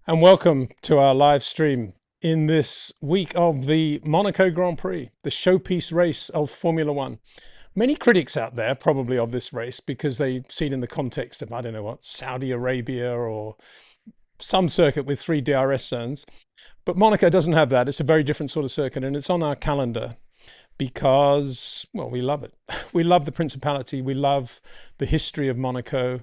And welcome to our live stream in this week of the Monaco Grand Prix, the showpiece race of Formula One. Many critics out there probably of this race because they see it in the context of, I don't know what, Saudi Arabia or some circuit with 3 DRS zones. But Monaco doesn't have that. It's a very different sort of circuit, and it's on our calendar because, well, we love it. We love the Principality. We love the history of Monaco,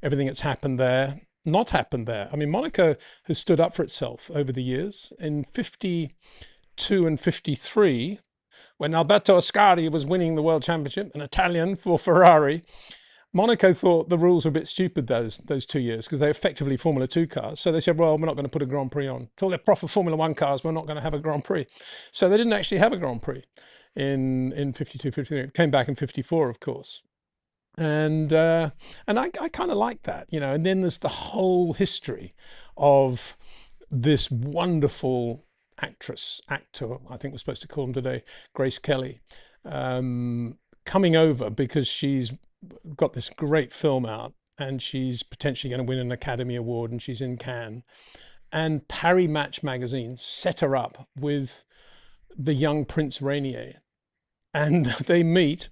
everything that's happened there, not happened there. I mean, Monaco has stood up for itself over the years. In 52 and 53, when Alberto Ascari was winning the World Championship, an Italian for Ferrari, Monaco thought the rules were a bit stupid those 2 years because they're effectively Formula 2 cars. So they said, well, we're not going to put a Grand Prix on. Until they're proper Formula 1 cars, we're not going to have a Grand Prix. So they didn't actually have a Grand Prix in 52, 53. It came back in 54, of course. And I kind of like that, you know. And then there's the whole history of this wonderful actor, I think we're supposed to call him today, Grace Kelly, coming over because she's got this great film out and she's potentially going to win an Academy Award and she's in Cannes. And Paris Match magazine set her up with the young Prince Rainier, and they meet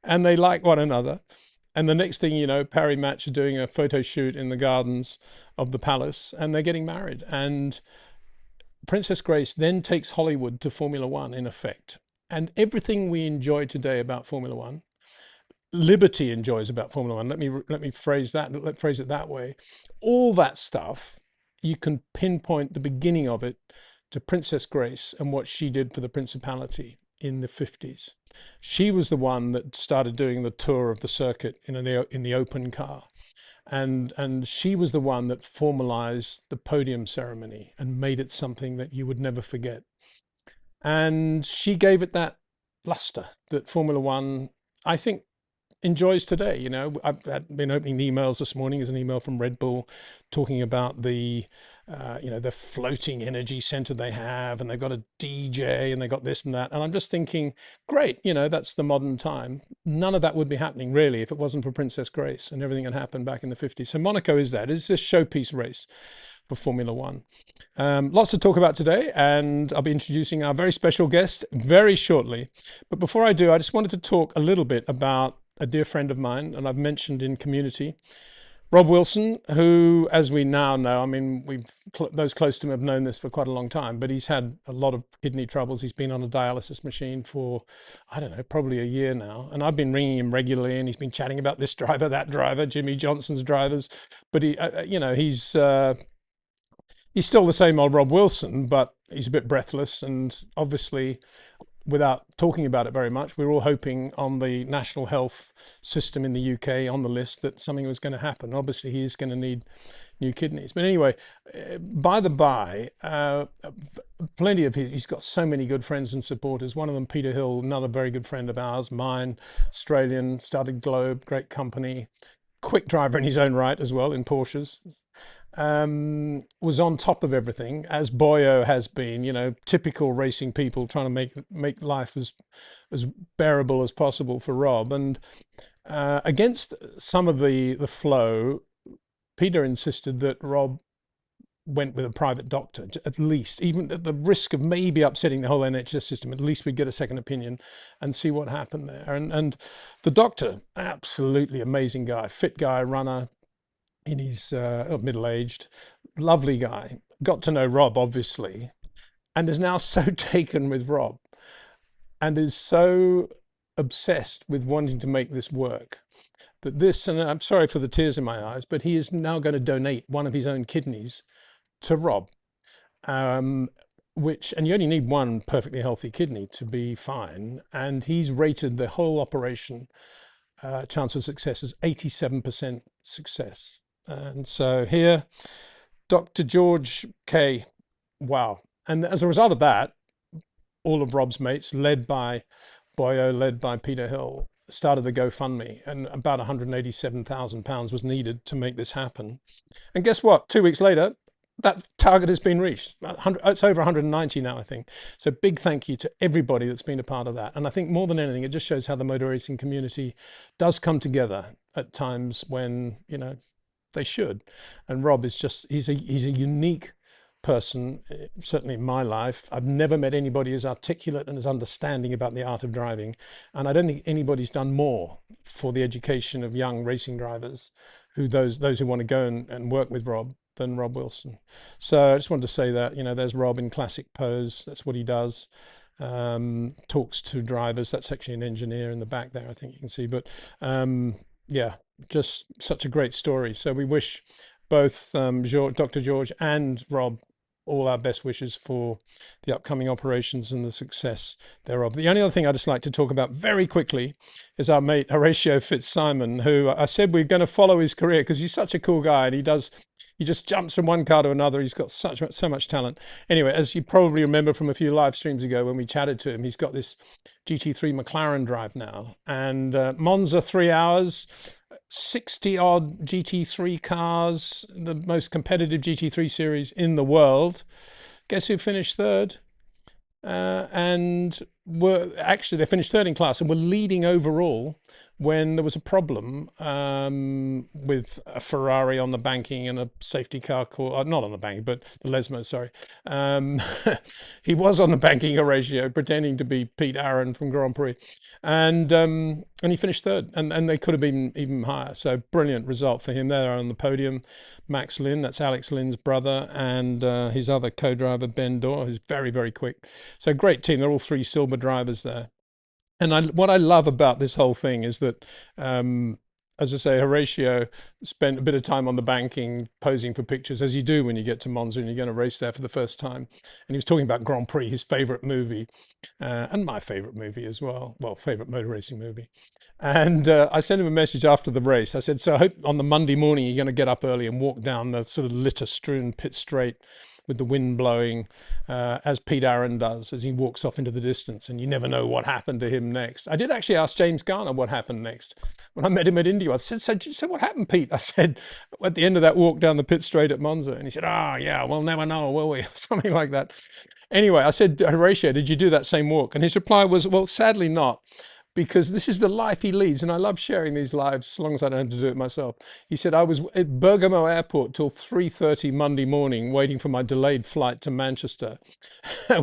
and they like one another. And the next thing you know, Paris Match are doing a photo shoot in the gardens of the palace and they're getting married. And Princess Grace then takes Hollywood to Formula One, in effect. And everything we enjoy today about Formula One, Liberty enjoys about Formula One. Let me phrase it that way. All that stuff, you can pinpoint the beginning of it to Princess Grace and what she did for the Principality in the 50s. She was the one that started doing the tour of the circuit in the open car. And she was the one that formalized the podium ceremony and made it something that you would never forget. And she gave it that luster that Formula One, I think, enjoys today. You know, I've been opening the emails this morning. There's an email from Red Bull talking about the the floating energy center they have, and they've got a DJ and they got this and that. And I'm just thinking, great, you know, that's the modern time. None of that would be happening really if it wasn't for Princess Grace and everything that happened back in the 50s. So Monaco is that. It's this showpiece race for Formula One. Lots to talk about today, and I'll be introducing our very special guest very shortly. But before I do, I just wanted to talk a little bit about a dear friend of mine, and I've mentioned in community, Rob Wilson, who, as we now know, I mean, those close to him have known this for quite a long time, but he's had a lot of kidney troubles. He's been on a dialysis machine for, I don't know, probably a year now. And I've been ringing him regularly, and he's been chatting about this driver, that driver, Jimmy Johnson's drivers. But he's still the same old Rob Wilson, but he's a bit breathless, and obviously, without talking about it very much, we were all hoping on the national health system in the UK on the list that something was going to happen. Obviously, he is going to need new kidneys. But anyway, by the by, he's got so many good friends and supporters. One of them, Peter Hill, another very good friend of ours, mine, Australian, started Globe, great company, quick driver in his own right as well in Porsches. Was on top of everything, as Boyo has been, you know, typical racing people trying to make life as bearable as possible for Rob. And against some of the flow, Peter insisted that Rob went with a private doctor, at least, even at the risk of maybe upsetting the whole NHS system. At least we'd get a second opinion and see what happened there. And the doctor, absolutely amazing guy, fit guy, runner, in his middle-aged, lovely guy, got to know Rob, obviously, and is now so taken with Rob and is so obsessed with wanting to make this work that this, and I'm sorry for the tears in my eyes, but he is now going to donate one of his own kidneys to Rob, and you only need one perfectly healthy kidney to be fine, and he's rated the whole operation chance of success as 87% success. And so here, Dr. George K. Wow. And as a result of that, all of Rob's mates, led by Boyo, led by Peter Hill, started the GoFundMe, and about £187,000 was needed to make this happen. And guess what? 2 weeks later, that target has been reached. It's over 190 now, I think. So big thank you to everybody that's been a part of that. And I think more than anything, it just shows how the motor racing community does come together at times when, you know, they should. And Rob is just, he's a unique person, certainly in my life. I've never met anybody as articulate and as understanding about the art of driving. And I don't think anybody's done more for the education of young racing drivers, those who want to go and work with Rob, than Rob Wilson. So I just wanted to say that, there's Rob in classic pose. That's what he does. Talks to drivers. That's actually an engineer in the back there, I think you can see. But yeah, just such a great story. So we wish both Dr. George and Rob all our best wishes for the upcoming operations and the success thereof. The only other thing I'd just like to talk about very quickly is our mate Horatio Fitzsimon, who I said we're going to follow his career because he's such a cool guy, and he just jumps from one car to another. He's got so much talent. Anyway, as you probably remember from a few live streams ago when we chatted to him, he's got this GT3 McLaren drive now, and Monza 3 hours, 60 odd GT3 cars, the most competitive GT3 series in the world. Guess who finished third? And they finished third in class and were leading overall when there was a problem with a Ferrari on the banking and a safety car not on the banking, but the Lesmo, sorry. He was on the banking, Horatio, pretending to be Pete Aaron from Grand Prix. And he finished third, and they could have been even higher. So brilliant result for him there on the podium. Max Lynn, that's Alex Lynn's brother, and his other co-driver, Ben Dorr, who's very, very quick. So great team. They're all three silver drivers there. And what I love about this whole thing is that, as I say, Horatio spent a bit of time on the banking posing for pictures, as you do when you get to Monza and you're going to race there for the first time. And he was talking about Grand Prix, his favourite movie, and my favourite movie as well. Well, favourite motor racing movie. And I sent him a message after the race. I said, so I hope on the Monday morning you're going to get up early and walk down the sort of litter-strewn pit straight with the wind blowing, as Pete Aaron does, as he walks off into the distance, and you never know what happened to him next. I did actually ask James Garner what happened next. When I met him at Indy, I said, so what happened, Pete? I said, at the end of that walk down the pit straight at Monza. And he said, yeah, we'll never know, will we? Something like that. Anyway, I said, Horatio, did you do that same walk? And his reply was, well, sadly not, because this is the life he leads. And I love sharing these lives as long as I don't have to do it myself. He said, I was at Bergamo Airport till 3:30 Monday morning waiting for my delayed flight to Manchester,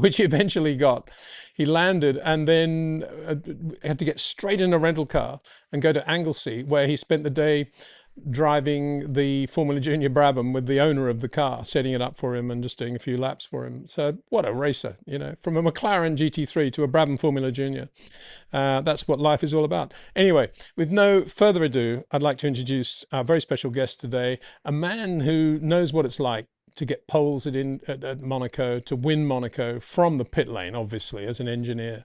which he eventually got. He landed and then had to get straight in a rental car and go to Anglesey, where he spent the day driving the Formula Junior Brabham with the owner of the car, setting it up for him and just doing a few laps for him. So what a racer, from a McLaren GT3 to a Brabham Formula Junior. That's what life is all about. Anyway, with no further ado, I'd like to introduce our very special guest today, a man who knows what it's like to get poles at Monaco, to win Monaco from the pit lane, obviously, as an engineer.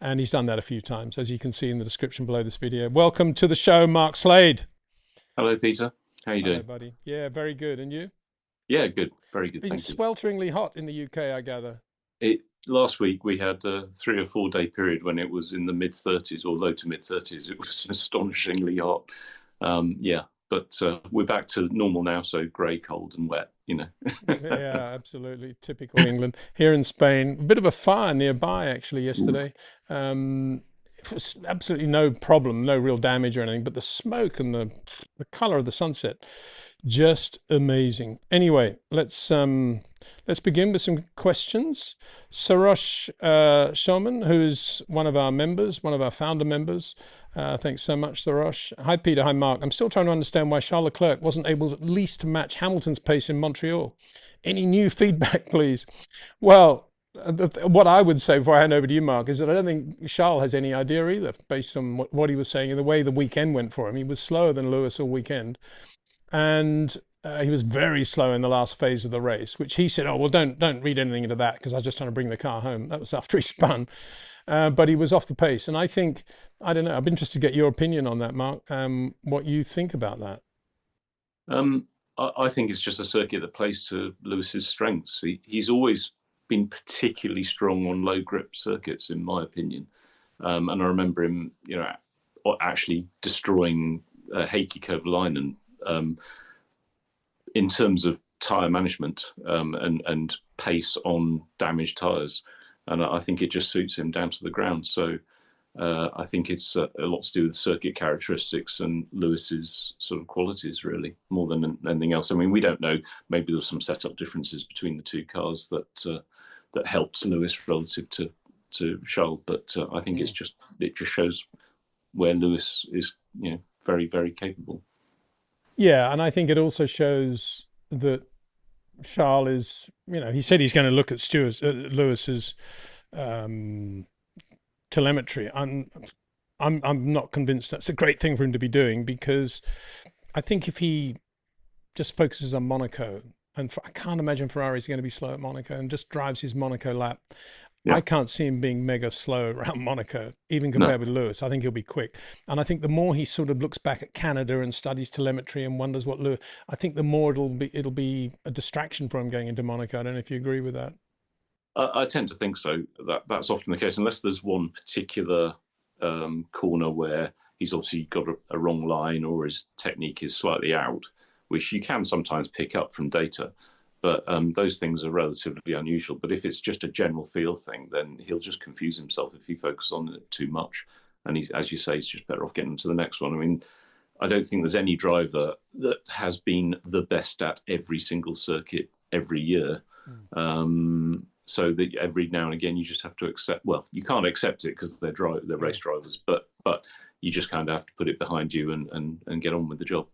And he's done that a few times, as you can see in the description below this video. Welcome to the show, Mark Slade. Hello, Peter. How are you doing? Hello, buddy. Yeah, very good. And you? Yeah, good. Very good. It's swelteringly hot in the UK, I gather. Last week we had a 3 or 4 day period when it was in the mid 30s or low to mid 30s. It was astonishingly hot. But we're back to normal now. So grey, cold, and wet. Yeah, absolutely typical England. Here in Spain, a bit of a fire nearby actually yesterday. It was absolutely no problem, no real damage or anything, but the smoke and the color of the sunset, just amazing. Anyway, let's begin with some questions. Sarosh Shulman, who's one of our members, one of our founder members. Thanks so much, Sarosh. Hi, Peter. Hi, Mark. I'm still trying to understand why Charles Leclerc wasn't able at least to match Hamilton's pace in Montreal. Any new feedback, please? Well, what I would say before I hand over to you, Mark, is that I don't think Charles has any idea either, based on what he was saying and the way the weekend went for him. He was slower than Lewis all weekend, and he was very slow in the last phase of the race, which he said, well, don't read anything into that because I was just trying to bring the car home. That was after he spun, but he was off the pace. And I don't know, I'm interested to get your opinion on that, Mark, what you think about that. I think it's just a circuit that plays to Lewis's strengths. He's always been particularly strong on low grip circuits, in my opinion. And I remember him, actually destroying Heikki Kovalainen in terms of tyre management and pace on damaged tyres. And I think it just suits him down to the ground. So I think it's a lot to do with circuit characteristics and Lewis's sort of qualities, really, more than anything else. I mean, we don't know. Maybe there's some setup differences between the two cars that helped Lewis relative to Charles, but I think it just shows where Lewis is, very, very capable. Yeah, and I think it also shows that Charles is, he said he's going to look at Lewis's telemetry. I'm not convinced that's a great thing for him to be doing, because I think if he just focuses on Monaco, and I can't imagine Ferrari's going to be slow at Monaco, and just drives his Monaco lap, I can't see him being mega slow around Monaco, even compared with Lewis. I think he'll be quick. And I think the more he sort of looks back at Canada and studies telemetry and wonders what Lewis, I think the more it'll be a distraction for him going into Monaco. I don't know if you agree with that. I tend to think so. That's often the case, unless there's one particular corner where he's obviously got a wrong line or his technique is slightly out, which you can sometimes pick up from data. But those things are relatively unusual. But if it's just a general feel thing, then he'll just confuse himself if he focuses on it too much. And as you say, he's just better off getting to the next one. I mean, I don't think there's any driver that has been the best at every single circuit every year. So that every now and again you just have to accept. Well, you can't accept it because they're race drivers, but you just kind of have to put it behind you and get on with the job.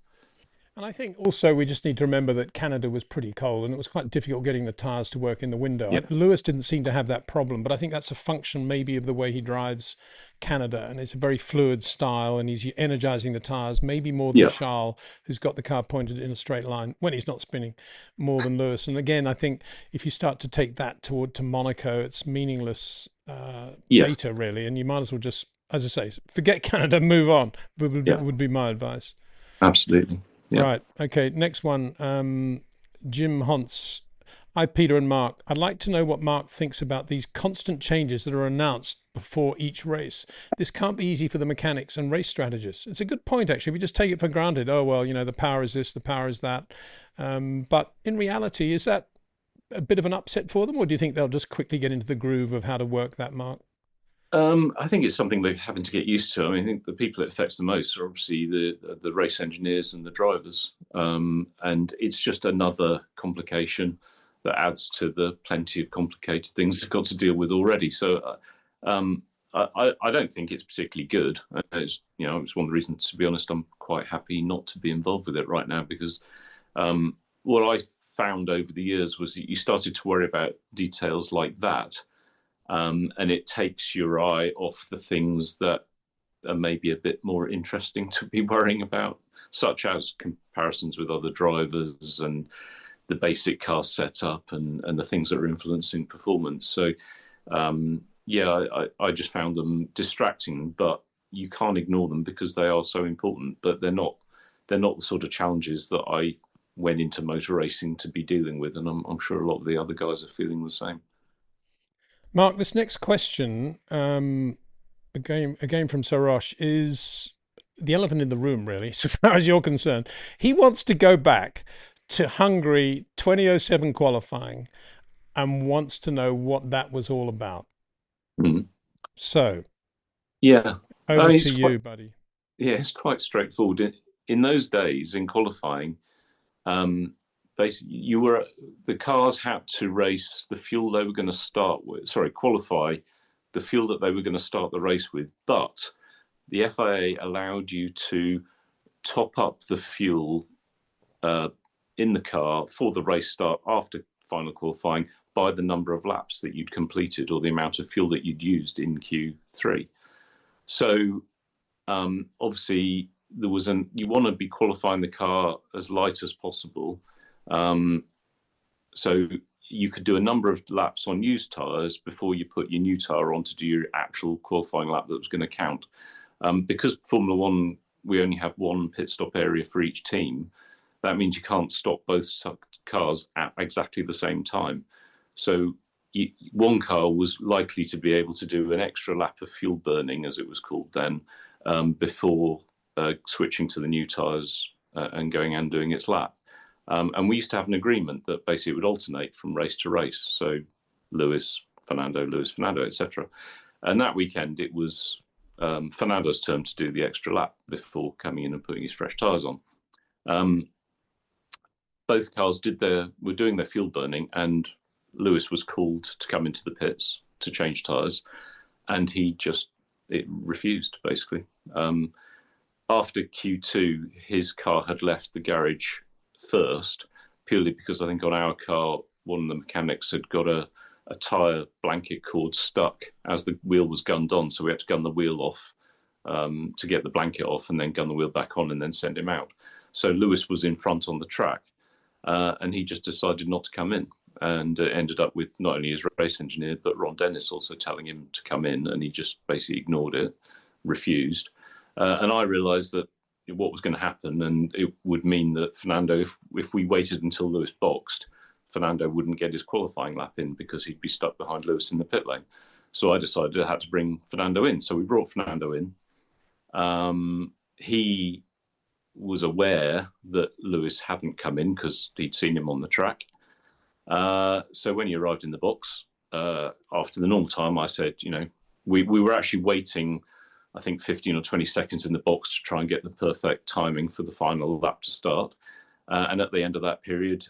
And I think also we just need to remember that Canada was pretty cold and it was quite difficult getting the tyres to work in the window. Yep. Lewis didn't seem to have that problem, but I think that's a function maybe of the way he drives Canada, and it's a very fluid style and he's energizing the tyres maybe more than Charles, who's got the car pointed in a straight line when he's not spinning, more than Lewis. And again, I think if you start to take that to Monaco, it's meaningless data really, and you might as well just, as I say, forget Canada, move on, would be my advice. Absolutely. Yeah. Right. Okay. Next one. Jim Hunts. Hi, Peter and Mark. I'd like to know what Mark thinks about these constant changes that are announced before each race. This can't be easy for the mechanics and race strategists. It's a good point, actually. We just take it for granted. Oh, well, the power is this, the power is that. But in reality, is that a bit of an upset for them, or do you think they'll just quickly get into the groove of how to work that, Mark? I think it's something they're having to get used to. I mean, I think the people it affects the most are obviously the race engineers and the drivers. And it's just another complication that adds to the plenty of complicated things they've got to deal with already. So I don't think it's particularly good. It's one of the reasons, to be honest, I'm quite happy not to be involved with it right now, because what I found over the years was that you started to worry about details like that. And it takes your eye off the things that are maybe a bit more interesting to be worrying about, such as comparisons with other drivers and the basic car setup and the things that are influencing performance. So, I just found them distracting, but you can't ignore them because they are so important. But they're not the sort of challenges that I went into motor racing to be dealing with, and I'm sure a lot of the other guys are feeling the same. Mark, this next question, again from Sarosh, is the elephant in the room, really, so far as you're concerned. He wants to go back to Hungary 2007 qualifying and wants to know what that was all about. So, over to you, buddy. Yeah, it's quite straightforward. In those days, in qualifying, basically, the cars had to race the fuel they were going to qualify the fuel that they were going to start the race with. But the FIA allowed you to top up the fuel in the car for the race start after final qualifying by the number of laps that you'd completed or the amount of fuel that you'd used in Q3. So obviously you want to be qualifying the car as light as possible. So you could do a number of laps on used tyres before you put your new tyre on to do your actual qualifying lap that was going to count. Because Formula One, we only have one pit stop area for each team. That means you can't stop both cars at exactly the same time. So one car was likely to be able to do an extra lap of fuel burning, as it was called then, before switching to the new tyres and going and doing its lap. And we used to have an agreement that basically it would alternate from race to race. So Lewis, Fernando, etc. And that weekend it was Fernando's turn to do the extra lap before coming in and putting his fresh tyres on. Both cars were doing their fuel burning, and Lewis was called to come into the pits to change tyres, and it refused, basically. After Q2, his car had left the garage first, purely because I think on our car, one of the mechanics had got a tyre blanket cord stuck as the wheel was gunned on, so we had to gun the wheel off to get the blanket off, and then gun the wheel back on and then send him out. So Lewis was in front on the track, and he just decided not to come in, and ended up with not only his race engineer but Ron Dennis also telling him to come in, and he just basically ignored it, refused. And I realised that what was going to happen, and it would mean that Fernando, if we waited until Lewis boxed, Fernando wouldn't get his qualifying lap in because he'd be stuck behind Lewis in the pit lane. So I decided I had to bring Fernando in. So we brought Fernando in. He was aware that Lewis hadn't come in because he'd seen him on the track. So when he arrived in the box, after the normal time, I said, we were actually waiting, I think 15 or 20 seconds in the box to try and get the perfect timing for the final lap to start. And at the end of that period,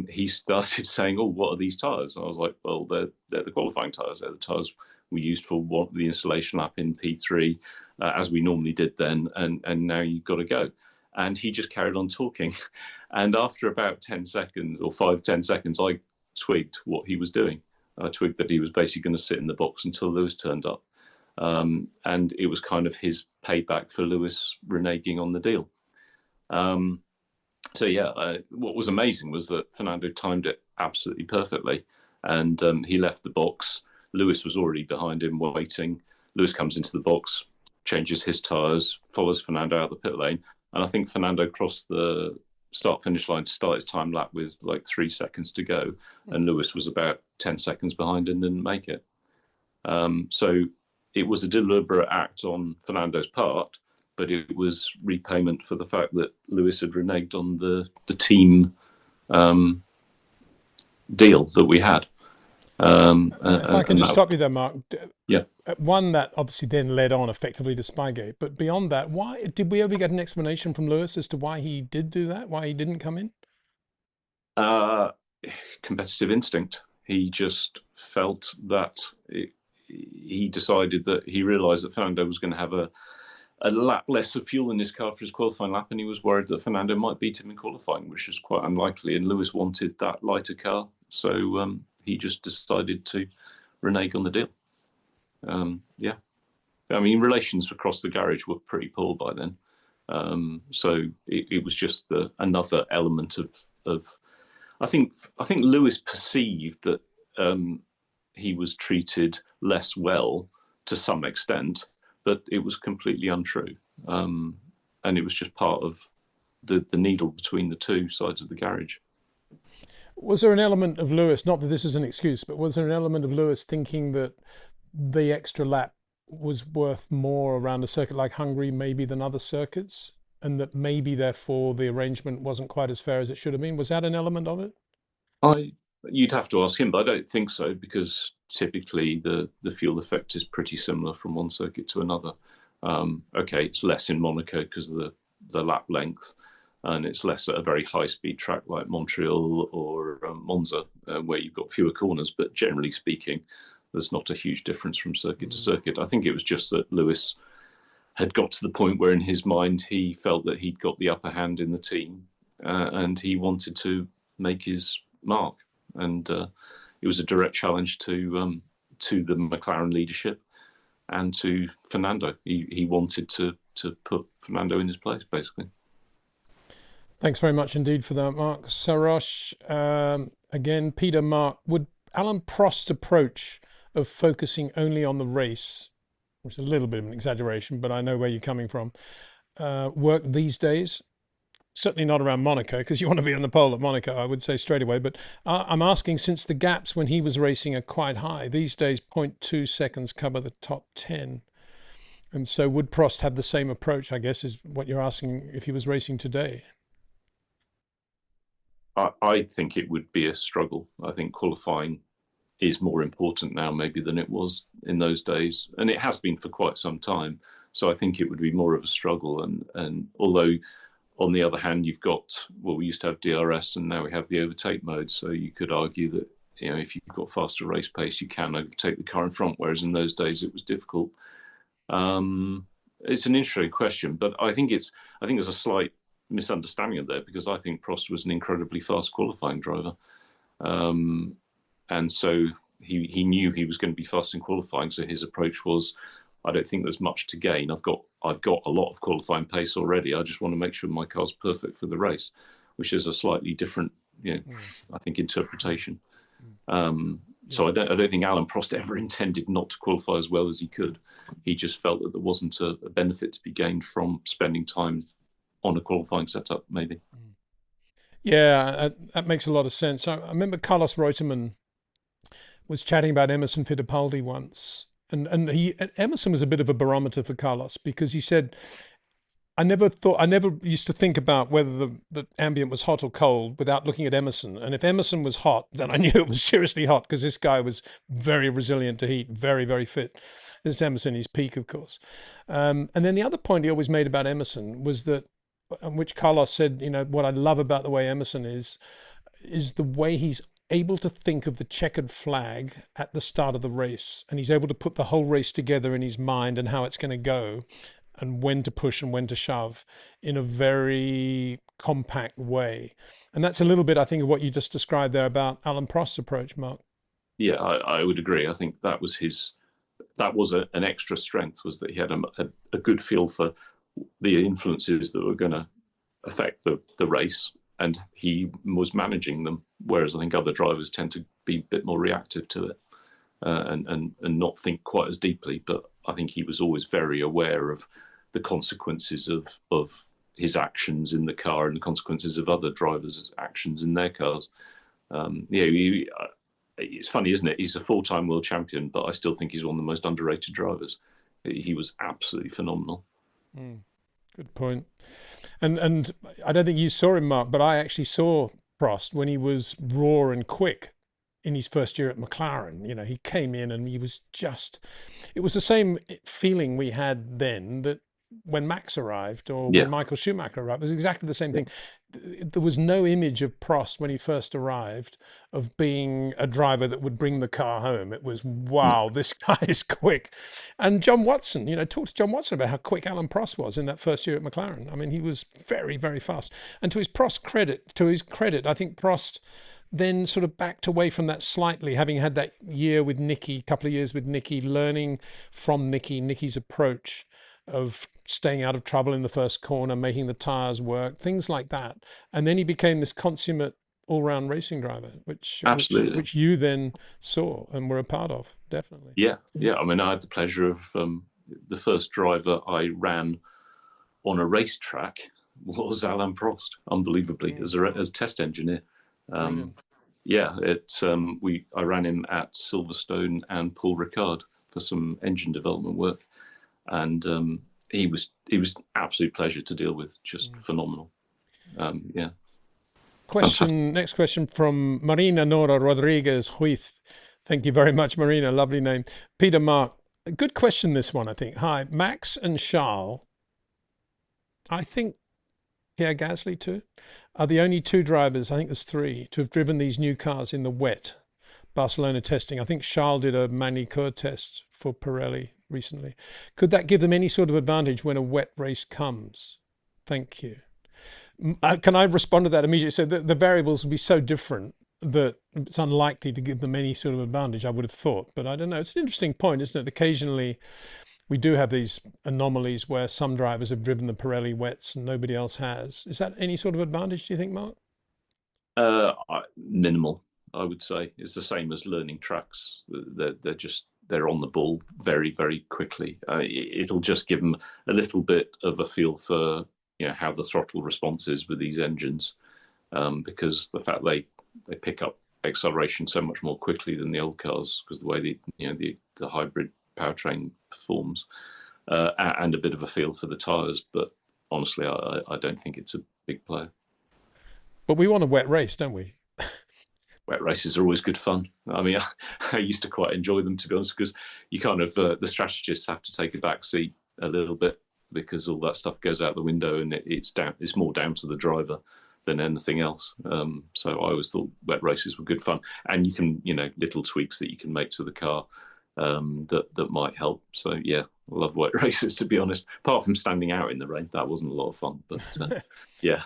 he started saying, "Oh, what are these tyres?" And I was like, "Well, they're the qualifying tyres. They're the tyres we used for the installation lap in P3, as we normally did then, and now you've got to go." And he just carried on talking. And after about 10 seconds or 5-10 seconds, I twigged what he was doing. I twigged that he was basically going to sit in the box until Lewis turned up. And it was kind of his payback for Lewis reneging on the deal. What was amazing was that Fernando timed it absolutely perfectly, and he left the box. Lewis was already behind him waiting. Lewis comes into the box, changes his tyres, follows Fernando out the pit lane, and I think Fernando crossed the start-finish line to start his time lap with like 3 seconds to go, and Lewis was about 10 seconds behind and didn't make it. So it was a deliberate act on Fernando's part, but it was repayment for the fact that Lewis had reneged on the team deal that we had. If I can just stop you there, Mark. Yeah. One that obviously then led on effectively to Spygate, but beyond that, why did we ever get an explanation from Lewis as to why he did do that? Why he didn't come in? Competitive instinct. He just felt that he decided that he realised that Fernando was going to have a lap less of fuel in his car for his qualifying lap, and he was worried that Fernando might beat him in qualifying, which is quite unlikely. And Lewis wanted that lighter car, so he just decided to renege on the deal. I mean, relations across the garage were pretty poor by then, so it was just another element of. I think Lewis perceived that he was treated less well to some extent, but it was completely untrue, and it was just part of the needle between the two sides of the garage. Was there an element of Lewis, not that this is an excuse, but was there an element of Lewis thinking that the extra lap was worth more around a circuit like Hungary maybe than other circuits, and that maybe therefore the arrangement wasn't quite as fair as it should have been? Was that an element of it? You'd have to ask him, but I don't think so, because typically the fuel effect is pretty similar from one circuit to another. Okay, it's less in Monaco because of the lap length, and it's less at a very high-speed track like Montreal or Monza, where you've got fewer corners, but generally speaking, there's not a huge difference from circuit to circuit. I think it was just that Lewis had got to the point where in his mind he felt that he'd got the upper hand in the team, and he wanted to make his mark. And it was a direct challenge to the McLaren leadership and to Fernando. He wanted to put Fernando in his place, basically. Thanks very much indeed for that, Mark. Sarosh, again, Peter, Mark, would Alan Prost's approach of focusing only on the race, which is a little bit of an exaggeration, but I know where you're coming from, work these days? Certainly not around Monaco, because you want to be on the pole at Monaco, I would say straight away. But I'm asking, since the gaps when he was racing are quite high, these days 0.2 seconds cover the top 10. And so would Prost have the same approach, I guess, is what you're asking, if he was racing today? I think it would be a struggle. I think qualifying is more important now maybe than it was in those days, and it has been for quite some time. So I think it would be more of a struggle. And although on the other hand, you've got, well, we used to have DRS and now we have the overtake mode. So you could argue that, you know, if you've got faster race pace, you can overtake the car in front, whereas in those days it was difficult. It's an interesting question, but I think there's a slight misunderstanding of that, because I think Prost was an incredibly fast qualifying driver. And so he knew he was going to be fast in qualifying. So his approach was, I don't think there's much to gain. I've got a lot of qualifying pace already. I just want to make sure my car's perfect for the race, which is a slightly different, you know, I think, interpretation. So I don't think Alain Prost ever intended not to qualify as well as he could. He just felt that there wasn't a benefit to be gained from spending time on a qualifying setup, maybe. Yeah, that makes a lot of sense. I remember Carlos Reutemann was chatting about Emerson Fittipaldi once. And Emerson was a bit of a barometer for Carlos, because he said, I never used to think about whether the ambient was hot or cold without looking at Emerson. And if Emerson was hot, then I knew it was seriously hot, because this guy was very resilient to heat, very, very fit. This is Emerson, his peak, of course. And then the other point he always made about Emerson was that, which Carlos said, you know, what I love about the way Emerson is the way he's able to think of the checkered flag at the start of the race, and he's able to put the whole race together in his mind and how it's going to go and when to push and when to shove in a very compact way. And that's a little bit, I think, of what you just described there about Alain Prost's approach, Mark. Yeah, I would agree. I think that was an extra strength, was that he had a good feel for the influences that were going to affect the race, and he was managing them, whereas I think other drivers tend to be a bit more reactive to it, and not think quite as deeply. But I think he was always very aware of the consequences of his actions in the car and the consequences of other drivers' actions in their cars. It's funny, isn't it? He's a 4-time world champion, but I still think he's one of the most underrated drivers. He was absolutely phenomenal. Good point. And I don't think you saw him, Mark, but I actually saw Prost when he was raw and quick in his first year at McLaren. You know, he came in and he was it was the same feeling we had then that when Max arrived, or when Michael Schumacher arrived. It was exactly the same thing. There was no image of Prost when he first arrived of being a driver that would bring the car home. It was, wow, this guy is quick. And John Watson, you know, talk to John Watson about how quick Alain Prost was in that first year at McLaren. I mean, he was very, very fast. And to his credit, I think Prost then sort of backed away from that slightly, having had that year with Nicky, couple of years with Nicky, learning from Nicky's approach of staying out of trouble in the first corner, making the tires work, things like that. And then he became this consummate all-round racing driver, which you then saw and were a part of, definitely. Yeah. I mean, I had the pleasure of the first driver I ran on a racetrack was Alain Prost, unbelievably, as test engineer. I ran him at Silverstone and Paul Ricard for some engine development work, and he was absolute pleasure to deal with, just phenomenal. Next question from Marina Nora Rodriguez Huith. Thank you very much, Marina. Lovely name. Peter Mark. A good question, this one, I think. Hi, Max and Charles, I think Pierre Gasly too, are the only two drivers, I think there's three, to have driven these new cars in the wet Barcelona testing. I think Charles did a manicure test for Pirelli recently. Could that give them any sort of advantage when a wet race comes? Thank you. Can I respond to that immediately? So the variables will be so different that it's unlikely to give them any sort of advantage, I would have thought. But I don't know. It's an interesting point, isn't it? Occasionally we do have these anomalies where some drivers have driven the Pirelli wets and nobody else has. Is that any sort of advantage, do you think, Mark? Minimal, I would say. It's the same as learning tracks. They're on the ball very, very quickly. It'll just give them a little bit of a feel for, you know, how the throttle response is with these engines, because the fact they pick up acceleration so much more quickly than the old cars, because the way the hybrid powertrain performs, and a bit of a feel for the tires. But honestly, I don't think it's a big player. But we want a wet race, don't we? Wet races are always good fun. I mean, I used to quite enjoy them, to be honest, because you kind of the strategists have to take a back seat a little bit because all that stuff goes out the window, and it's more down to the driver than anything else. So I always thought wet races were good fun, and you can, little tweaks that you can make to the car that might help. So yeah, I love wet races, to be honest. Apart from standing out in the rain, that wasn't a lot of fun. But yeah.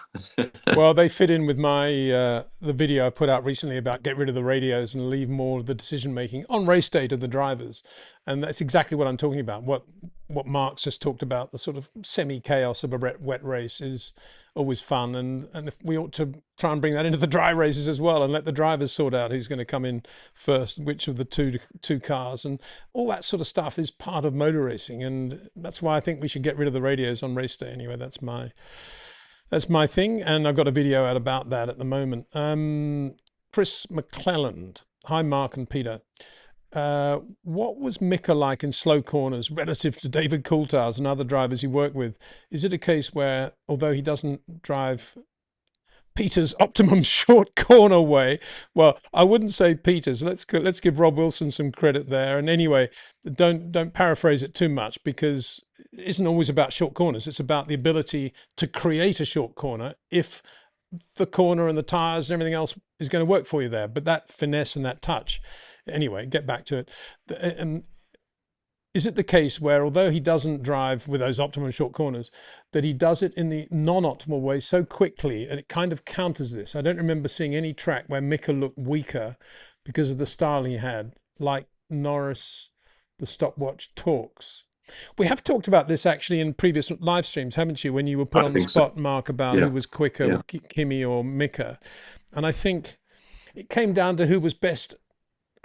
Well, they fit in with my the video I put out recently about get rid of the radios and leave more of the decision making on race day to the drivers, and that's exactly what I'm talking about. What Mark's just talked about, the sort of semi chaos of a wet race is always fun, and if we ought to try and bring that into the dry races as well, and let the drivers sort out who's going to come in first, which of the two cars, and all that sort of stuff is part of motor racing, and that's why I think we should get rid of the radios on race day. Anyway, that's my thing, and I've got a video out about that at the moment. Chris McClelland, hi Mark and Peter. What was Mika like in slow corners relative to David Coulthard's and other drivers he worked with? Is it a case where, although he doesn't drive Peter's optimum short corner way, well, I wouldn't say Peter's. Let's give Rob Wilson some credit there. And anyway, don't paraphrase it too much, because it isn't always about short corners. It's about the ability to create a short corner if the corner and the tires and everything else is going to work for you there. But that finesse and that touch. Anyway, get back to it. Is it the case where, although he doesn't drive with those optimum short corners, that he does it in the non-optimal way so quickly, and it kind of counters this? I don't remember seeing any track where Mika looked weaker because of the style he had, like Norris, the stopwatch talks. We have talked about this actually in previous live streams, haven't you, when you were put on the spot, so, Mark, about who was quicker, Kimi or Mika. And I think it came down to who was best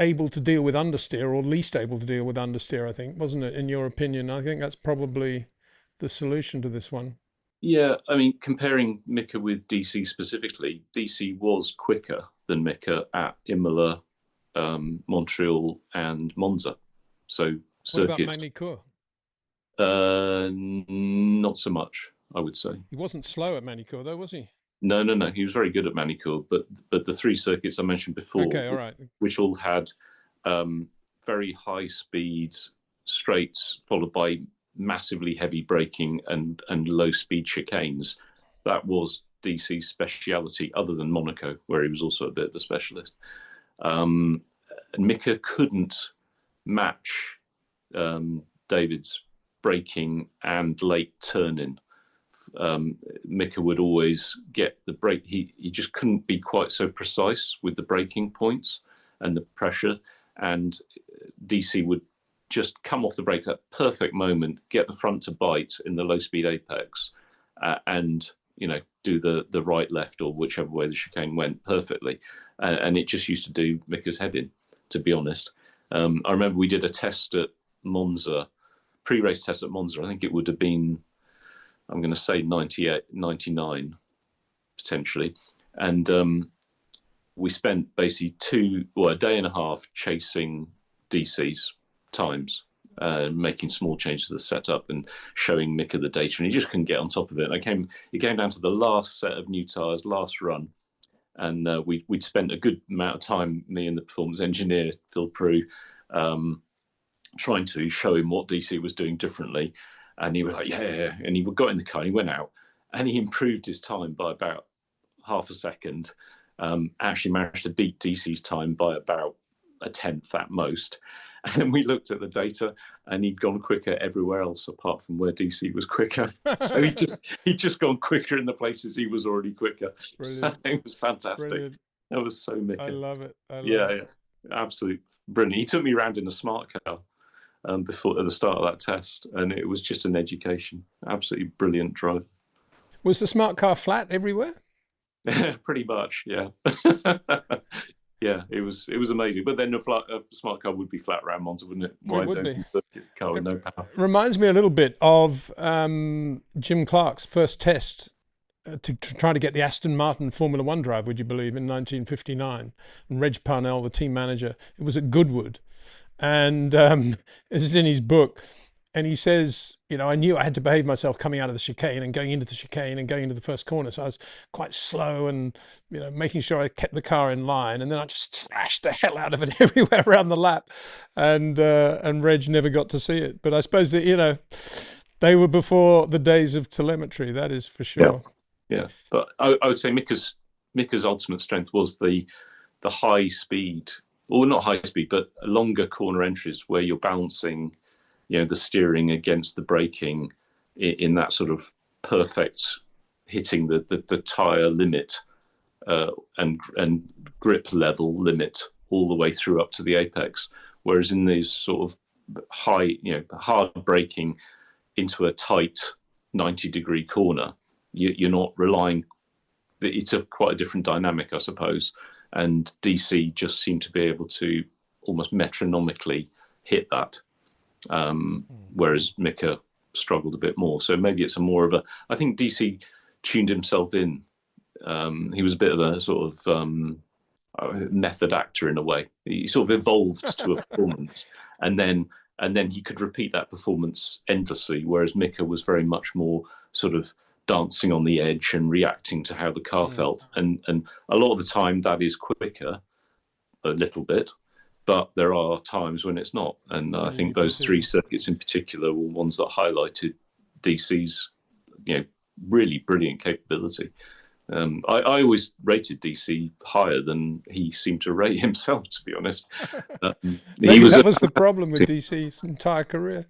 able to deal with understeer or least able to deal with understeer, I think, wasn't it, in your opinion? I think that's probably the solution to this one. Yeah, I mean, comparing Mika with DC specifically, DC was quicker than Mika at Imola, Montreal and Monza. So circuits. What about Manicourt? Not so much, I would say. He wasn't slow at Manicourt though, was he? No. He was very good at Manicourt, but the three circuits I mentioned before, okay, all right, which all had very high speeds, straights, followed by massively heavy braking and low speed chicanes, that was DC's speciality, other than Monaco, where he was also a bit of a specialist. And Mika couldn't match David's braking and late turning. Mika would always get the brake. He just couldn't be quite so precise with the braking points and the pressure. And DC would just come off the brakes at perfect moment, get the front to bite in the low speed apex, and do the right, left, or whichever way the chicane went perfectly. And it just used to do Mika's head in, to be honest. I remember we did a test at Monza, pre-race test at Monza. I think it would have been, I'm going to say 98, 99, potentially. And we spent basically a day and a half chasing DC's times, making small changes to the setup and showing Mika the data. And he just couldn't get on top of it. And it came down to the last set of new tyres, last run. And we'd spent a good amount of time, me and the performance engineer, Phil Prue, trying to show him what DC was doing differently. And he was like, yeah. And he got in the car and he went out and he improved his time by about half a second. Actually managed to beat DC's time by about a tenth at most. And we looked at the data and he'd gone quicker everywhere else apart from where DC was quicker. So he'd just gone quicker in the places he was already quicker. Brilliant. It was fantastic. Brilliant. That was so Mika. I love it. Yeah, absolutely brilliant. He took me around in a smart car before at the start of that test, and it was just an education. Absolutely brilliant drive. Was the smart car flat everywhere? Pretty much, yeah. Yeah, it was amazing. But then a smart car would be flat around Monza, wouldn't it? It would be. Car with no power. Reminds me a little bit of Jim Clark's first test to try to get the Aston Martin Formula One drive, would you believe, in 1959. And Reg Parnell, the team manager, it was at Goodwood. And as is in his book, And he says, I knew I had to behave myself coming out of the chicane and going into the chicane and going into the first corner. So I was quite slow and, making sure I kept the car in line. And then I just thrashed the hell out of it everywhere around the lap. And Reg never got to see it. But I suppose that, they were before the days of telemetry. That is for sure. Yeah. But I would say Mika's ultimate strength was the high speed, or not high speed, but longer corner entries where you're balancing the steering against the braking in that sort of perfect hitting the tyre limit and grip level limit all the way through up to the apex. Whereas in these sort of high, hard braking into a tight 90-degree corner, you're not relying. It's quite a different dynamic, I suppose. And DC just seemed to be able to almost metronomically hit that. Whereas Mika struggled a bit more. So maybe it's I think DC tuned himself in. He was a bit of a sort of method actor in a way. He sort of evolved to a performance and then he could repeat that performance endlessly. Whereas Mika was very much more sort of dancing on the edge and reacting to how the car felt. And a lot of the time that is quicker a little bit. But there are times when it's not. And I think those three circuits in particular were ones that highlighted DC's, really brilliant capability. I always rated DC higher than he seemed to rate himself, to be honest. Maybe that was the problem with DC's entire career.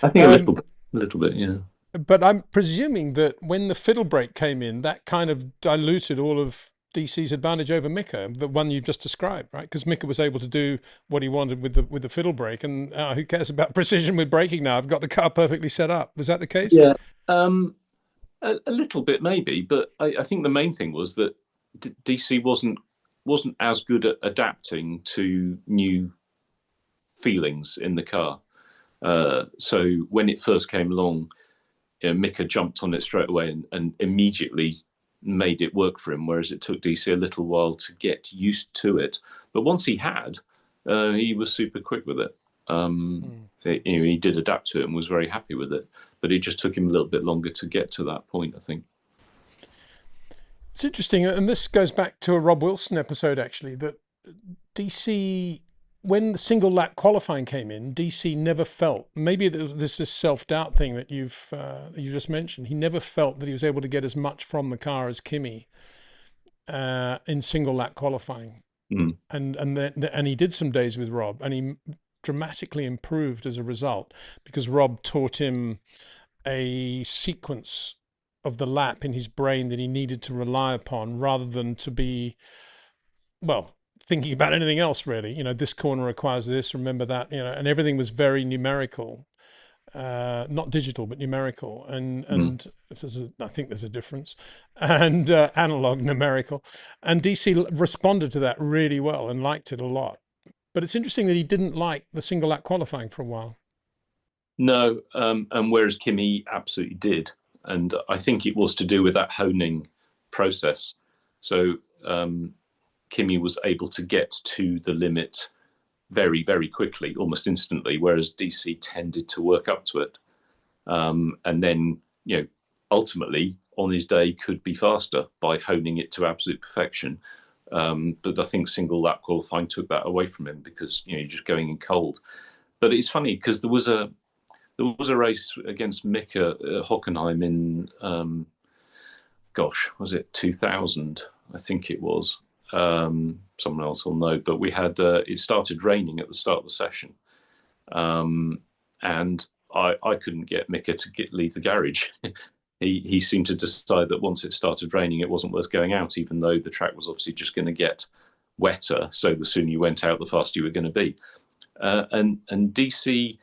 I think a little bit, yeah. But I'm presuming that when the fiddle brake came in, that kind of diluted all of DC's advantage over Mika, the one you've just described, right? Because Mika was able to do what he wanted with the fiddle brake, and who cares about precision with braking now? I've got the car perfectly set up. Was that the case? Yeah, a little bit maybe, but I think the main thing was that DC wasn't as good at adapting to new feelings in the car. So when it first came along, Mika jumped on it straight away and immediately made it work for him, whereas it took DC a little while to get used to it. But once he had, he was super quick with it. He did adapt to it and was very happy with it, but it just took him a little bit longer to get to that point, I think. It's interesting, and this goes back to a Rob Wilson episode, actually, that DC, when the single lap qualifying came in, DC never felt, maybe this is self-doubt thing that you just mentioned, he never felt that he was able to get as much from the car as Kimi in single lap qualifying. And he did some days with Rob, and he dramatically improved as a result, because Rob taught him a sequence of the lap in his brain that he needed to rely upon, rather than to be, thinking about anything else, really. This corner requires this, remember that, and everything was very numerical, not digital, but numerical. And I think there's a difference, and analog numerical. And DC responded to that really well and liked it a lot. But it's interesting that he didn't like the single lap qualifying for a while. No, and whereas Kimi absolutely did. And I think it was to do with that honing process. So Kimi was able to get to the limit very, very quickly, almost instantly, whereas DC tended to work up to it. And then, ultimately on his day could be faster by honing it to absolute perfection. But I think single lap qualifying took that away from him, because, you're just going in cold. But it's funny because there was a race against Mika at Hockenheim in, was it 2000? I think it was. Someone else will know, but we had it started raining at the start of the session, and I couldn't get Mika to leave the garage. he seemed to decide that once it started raining, it wasn't worth going out, even though the track was obviously just going to get wetter. So the sooner you went out, the faster you were going to be. And DC,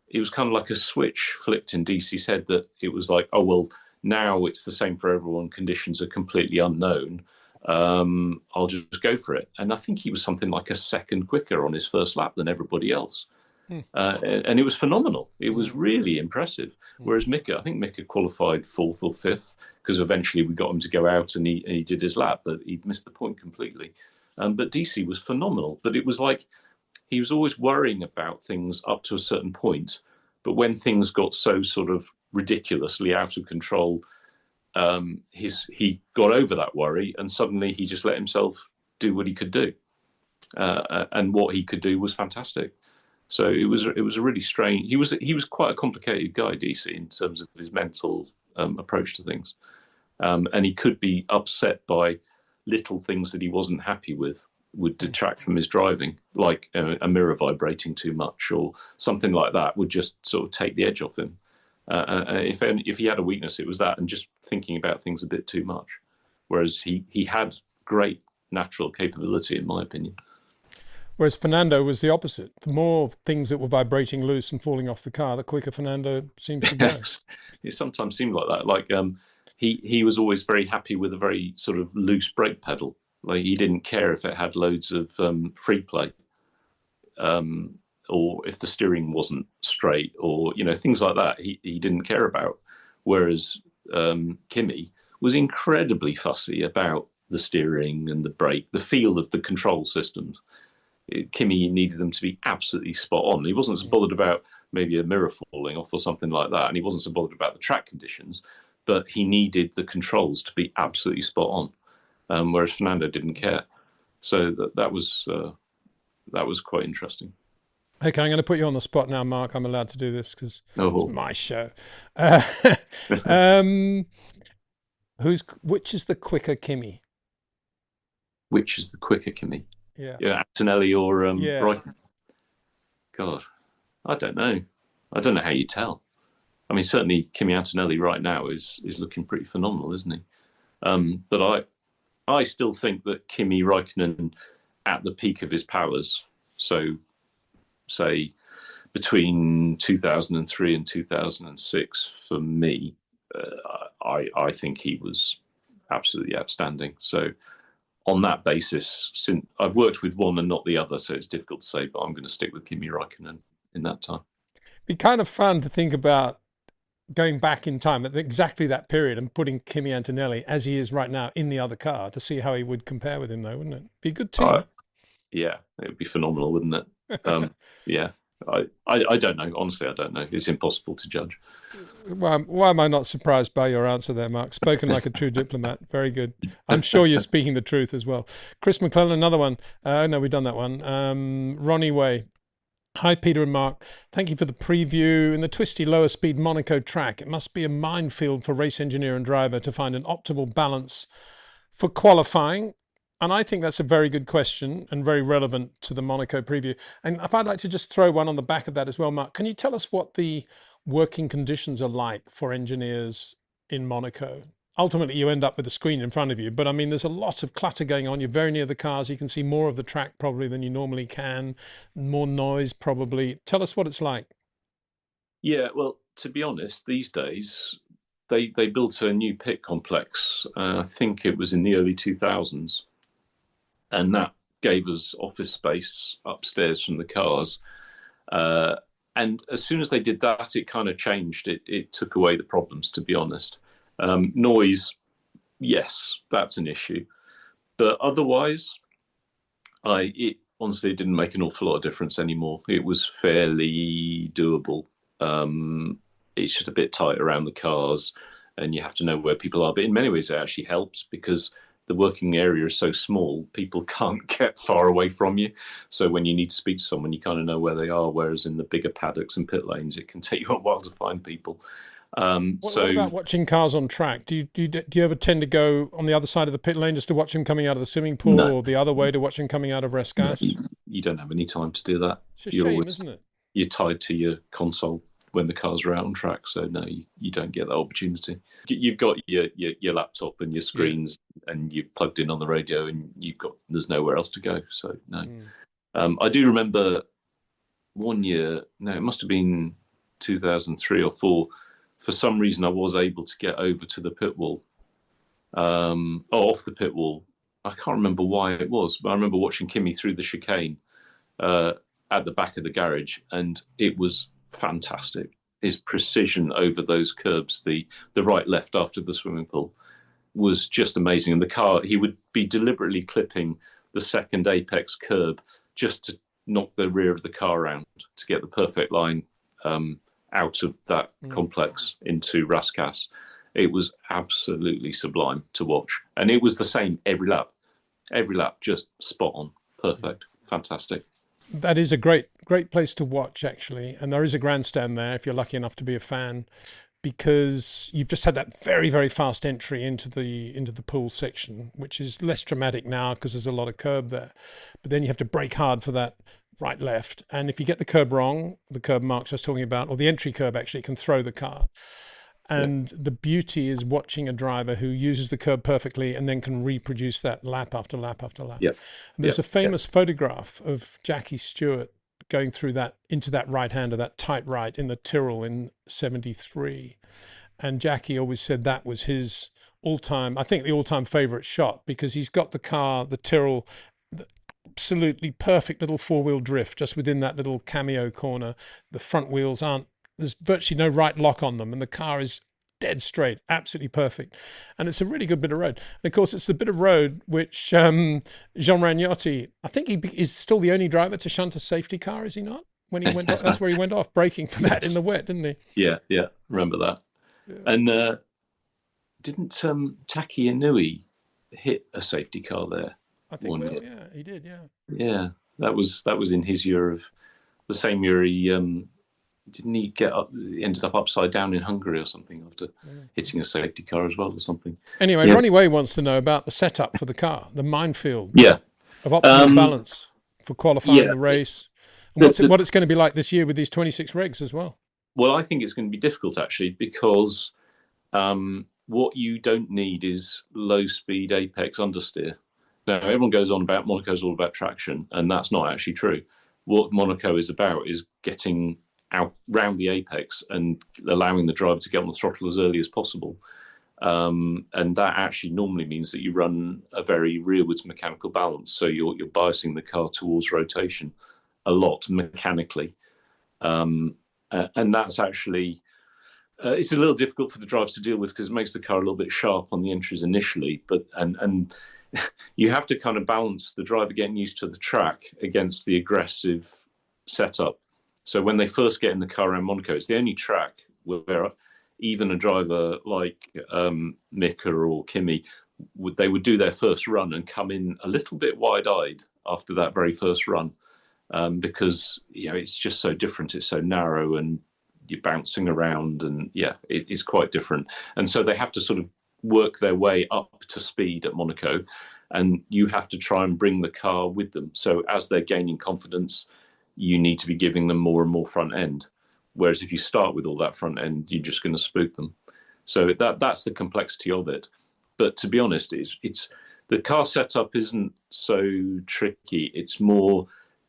it was kind of like a switch flipped in DC's head, that it was like, oh well, now it's the same for everyone. Conditions are completely unknown. I'll just go for it. And I think he was something like a second quicker on his first lap than everybody else. And it was phenomenal. It was really impressive. Whereas Mika, I think Mika qualified 4th or 5th, because eventually we got him to go out and he did his lap, but he'd missed the point completely. But DC was phenomenal. But it was like he was always worrying about things up to a certain point, But when things got so sort of ridiculously out of control, he got over that worry, and suddenly he just let himself do what he could do, and what he could do was fantastic. So it was a really strange. He was quite a complicated guy, DC, in terms of his mental approach to things, and he could be upset by little things that he wasn't happy with, would detract from his driving, like a mirror vibrating too much or something like that would just sort of take the edge off him. If he had a weakness, it was that, and just thinking about things a bit too much. Whereas he had great natural capability, in my opinion. Whereas Fernando was the opposite. The more things that were vibrating loose and falling off the car, the quicker Fernando seems to go. Yes, it sometimes seemed like that. Like he was always very happy with a very sort of loose brake pedal. Like he didn't care if it had loads of free play, or if the steering wasn't straight, or things like that. He didn't care about. Whereas Kimi was incredibly fussy about the steering and the brake, the feel of the control systems. Kimi needed them to be absolutely spot on. He wasn't so bothered about maybe a mirror falling off or something like that, and he wasn't so bothered about the track conditions, but he needed the controls to be absolutely spot on. Whereas Fernando didn't care. So that was quite interesting. Okay, I'm going to put you on the spot now, Mark. I'm allowed to do this because it's my show. Which is the quicker Kimi? Which is the quicker Kimi? Yeah, Antonelli or Raikkonen? God, I don't know. I don't know how you tell. I mean, certainly Kimi Antonelli right now is looking pretty phenomenal, isn't he? But I still think that Kimi Raikkonen at the peak of his powers, so say between 2003 and 2006, for me, I think he was absolutely outstanding. So on that basis, since I've worked with one and not the other, so it's difficult to say, but I'm going to stick with Kimi Raikkonen in that time. It'd be kind of fun to think about going back in time at exactly that period and putting Kimi Antonelli as he is right now in the other car to see how he would compare with him, though, wouldn't it? Be a good team. Yeah, it would be phenomenal, wouldn't it? Yeah, I don't know. Honestly, I don't know. It's impossible to judge. Why am I not surprised by your answer there, Mark? Spoken like a true diplomat. Very good. I'm sure you're speaking the truth as well. Chris McClellan, another one. No, we've done that one. Ronnie Way. Hi, Peter and Mark. Thank you for the preview. In the twisty lower speed Monaco track, it must be a minefield for race engineer and driver to find an optimal balance for qualifying. And I think that's a very good question and very relevant to the Monaco preview. And if I'd like to just throw one on the back of that as well, Mark, can you tell us what the working conditions are like for engineers in Monaco? Ultimately, you end up with a screen in front of you, but I mean, there's a lot of clutter going on. You're very near the cars. You can see more of the track probably than you normally can, more noise probably. Tell us what it's like. Yeah, well, to be honest, these days, they built a new pit complex. I think it was in the early 2000s. And that gave us office space upstairs from the cars. And as soon as they did that, it kind of changed. It took away the problems, to be honest. Noise, yes, that's an issue. But otherwise, it honestly didn't make an awful lot of difference anymore. It was fairly doable. It's just a bit tight around the cars, and you have to know where people are. But in many ways, it actually helps because the working area is so small, people can't get far away from you. So when you need to speak to someone, you kind of know where they are. Whereas in the bigger paddocks and pit lanes, it can take you a while to find people. What about watching cars on track? Do you ever tend to go on the other side of the pit lane just to watch them coming out of the swimming pool, or the other way to watch them coming out of rest gas? No, you don't have any time to do that. It's a shame, isn't it? You're tied to your console when the cars are out on track, so no, you don't get that opportunity. You've got your laptop and your screens, and you've plugged in on the radio, and there's nowhere else to go. So no. I do remember one year. No, it must have been 2003 or 4. For some reason, I was able to get over to the pit wall, off the pit wall. I can't remember why it was, but I remember watching Kimi through the chicane at the back of the garage, and it was fantastic. His precision over those curbs, the right left after the swimming pool, was just amazing. And the car, he would be deliberately clipping the second apex curb just to knock the rear of the car around to get the perfect line out of that complex into Rascasse. It was absolutely sublime to watch. And it was the same every lap. Every lap, just spot on. Perfect. Fantastic. That is a great place to watch, actually. And there is a grandstand there if you're lucky enough to be a fan, because you've just had that very, very fast entry into the pool section, which is less dramatic now because there's a lot of curb there. But then you have to brake hard for that right, left. And if you get the curb wrong, the curb Mark's just talking about, or the entry curb actually can throw the car. And the beauty is watching a driver who uses the curb perfectly and then can reproduce that lap after lap after lap. There's a famous photograph of Jackie Stewart going through that, into that right-hander, that tight right in the Tyrrell in 73. And Jackie always said that was his all-time, I think the all-time favourite shot, because he's got the car, the Tyrrell, the absolutely perfect little four-wheel drift just within that little cameo corner. The front wheels there's virtually no right lock on them, and the car is dead straight, absolutely perfect. And it's a really good bit of road. And of course, it's the bit of road which Jean Ragnotti, I think he is still the only driver to shunt a safety car, is he not? When he went off, that's where he went off, braking for that in the wet, didn't he? Yeah, remember that. Yeah. And didn't Taki Inui hit a safety car there? I think he did, Yeah, that was in his year of, the same year he... didn't he ended up upside down in Hungary or something after hitting a safety car as well or something? Anyway, Ronnie Way wants to know about the setup for the car, the minefield of optimal balance for qualifying the race. And what it's going to be like this year with these 26 regs as well. Well, I think it's going to be difficult actually, because what you don't need is low-speed apex understeer. Now, everyone goes on about Monaco's all about traction, and that's not actually true. What Monaco is about is getting out round the apex and allowing the driver to get on the throttle as early as possible. And that actually normally means that you run a very rearwards mechanical balance. So you're biasing the car towards rotation a lot mechanically. And that's actually, it's a little difficult for the drivers to deal with because it makes the car a little bit sharp on the entries initially. But and you have to kind of balance the driver getting used to the track against the aggressive setup. So when they first get in the car around Monaco, it's the only track where even a driver like Mika or Kimi, they would do their first run and come in a little bit wide-eyed after that very first run, because it's just so different. It's so narrow and you're bouncing around, and it's quite different. And so they have to sort of work their way up to speed at Monaco, and you have to try and bring the car with them. So as they're gaining confidence, you need to be giving them more and more front end. Whereas if you start with all that front end, you're just going to spook them. So that's the complexity of it. But to be honest, it's the car setup isn't so tricky. It's more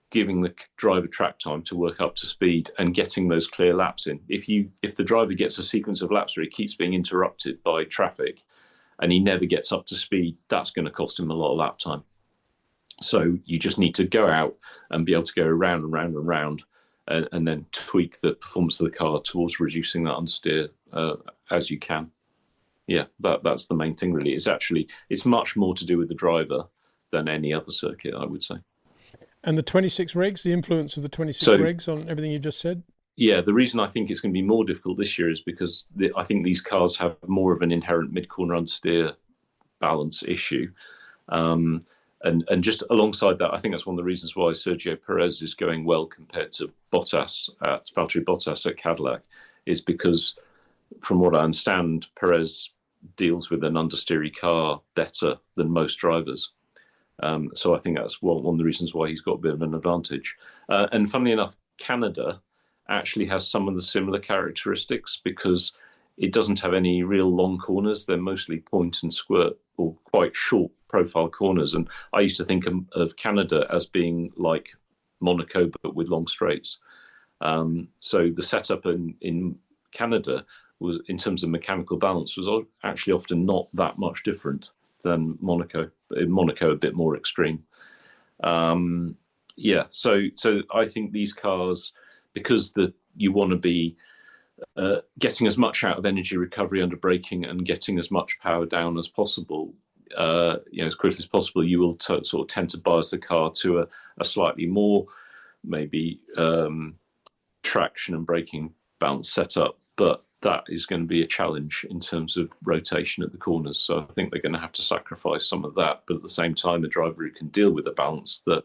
giving the driver track time to work up to speed and getting those clear laps in. If the driver gets a sequence of laps where he keeps being interrupted by traffic and he never gets up to speed, that's going to cost him a lot of lap time. So you just need to go out and be able to go around and round and round, and then tweak the performance of the car towards reducing that understeer as you can. Yeah, that's the main thing really. It's much more to do with the driver than any other circuit, I would say. And the 26 regs, the influence of the 26 regs on everything you just said? Yeah, the reason I think it's going to be more difficult this year is because I think these cars have more of an inherent mid-corner understeer balance issue. And just alongside that, I think that's one of the reasons why Sergio Perez is going well compared to Valtteri Bottas at Cadillac, is because, from what I understand, Perez deals with an understeery car better than most drivers. So I think that's one of the reasons why he's got a bit of an advantage. And funnily enough, Canada actually has some of the similar characteristics because it doesn't have any real long corners. They're mostly point and squirt or quite short profile corners. And I used to think of Canada as being like Monaco, but with long straights. So the setup in Canada was, in terms of mechanical balance, was actually often not that much different than Monaco. In Monaco, a bit more extreme. So I think these cars, because you want to be getting as much out of energy recovery under braking and getting as much power down as possible, as quickly as possible, you will sort of tend to bias the car to a slightly more maybe traction and braking balance setup, but that is going to be a challenge in terms of rotation at the corners. So I think they're going to have to sacrifice some of that, but at the same time, a driver who can deal with a balance that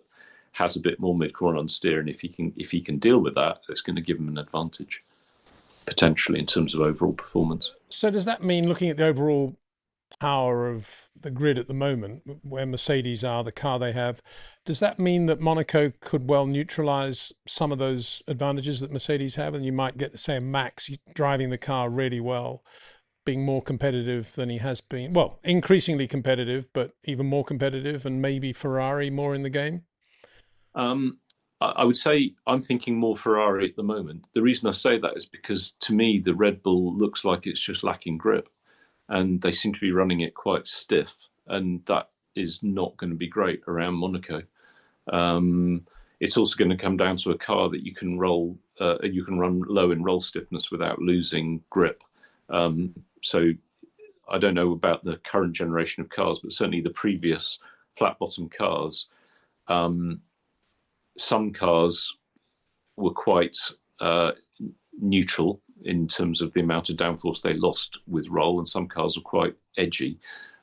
has a bit more mid-corner on steer, and if he can deal with that, it's going to give him an advantage potentially in terms of overall performance. So does that mean, looking at the overall power of the grid at the moment, where Mercedes are, the car they have, does that mean that Monaco could well neutralise some of those advantages that Mercedes have, and you might get, say, a Max driving the car really well, being more competitive than he has been, well, increasingly competitive, but even more competitive, and maybe Ferrari more in the game? I would say I'm thinking more Ferrari at the moment. The reason I say that is because, to me, the Red Bull looks like it's just lacking grip, and they seem to be running it quite stiff, and that is not going to be great around Monaco. It's also going to come down to a car that you can run low in roll stiffness without losing grip. So I don't know about the current generation of cars, but certainly the previous flat bottom cars, some cars were quite neutral in terms of the amount of downforce they lost with roll, and some cars were quite edgy.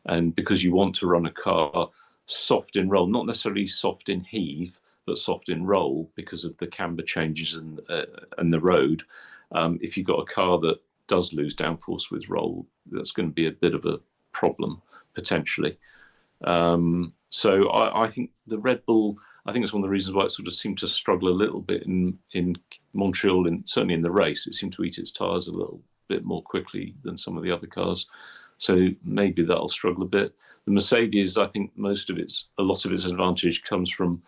And because you want to run a car soft in roll, not necessarily soft in heave, but soft in roll because of the camber changes and the road, if you've got a car that does lose downforce with roll, that's going to be a bit of a problem potentially. So I think the Red Bull, I think it's one of the reasons why it sort of seemed to struggle a little bit in Montreal, and certainly in the race. It seemed to eat its tyres a little bit more quickly than some of the other cars. So maybe that'll struggle a bit. The Mercedes, I think a lot of its advantage comes from,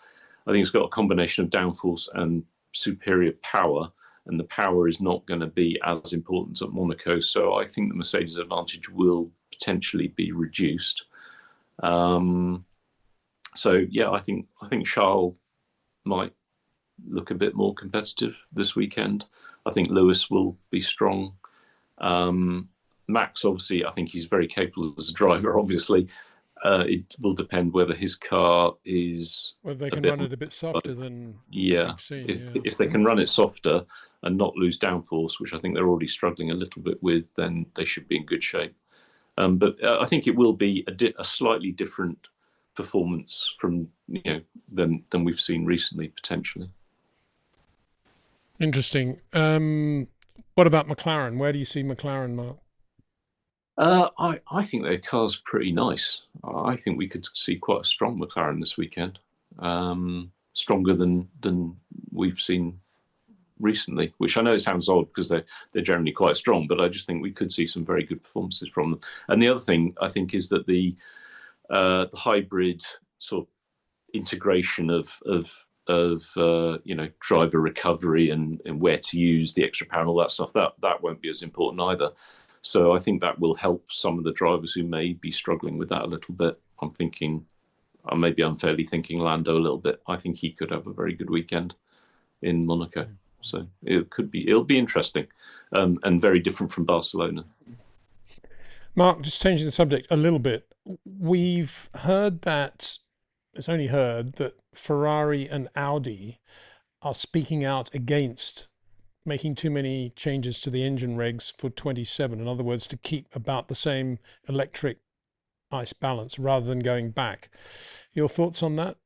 I think it's got a combination of downforce and superior power, and the power is not going to be as important at Monaco. So I think the Mercedes advantage will potentially be reduced. So yeah, I think Charles might look a bit more competitive this weekend. I think Lewis will be strong. Max, obviously, I think he's very capable as a driver. Obviously, it will depend whether his car is whether they can run it a bit softer than we've seen. If they can run it softer and not lose downforce, which I think they're already struggling a little bit with, then they should be in good shape. But I think it will be a slightly different performance from than we've seen recently, potentially. Interesting. What about McLaren? Where do you see McLaren, Mark? I think their car's pretty nice. I think we could see quite a strong McLaren this weekend, stronger than we've seen recently. Which I know sounds odd because they're generally quite strong, but I just think we could see some very good performances from them. And the other thing I think is that the hybrid sort of integration of driver recovery and where to use the extra power and all that stuff, that won't be as important either. So I think that will help some of the drivers who may be struggling with that a little bit. I may be unfairly thinking Lando a little bit. I think he could have a very good weekend in Monaco. So it'll be interesting, and very different from Barcelona. Mark, just changing the subject a little bit. We've heard that Ferrari and Audi are speaking out against making too many changes to the engine regs for 27. In other words, to keep about the same electric ice balance rather than going back. Your thoughts on that?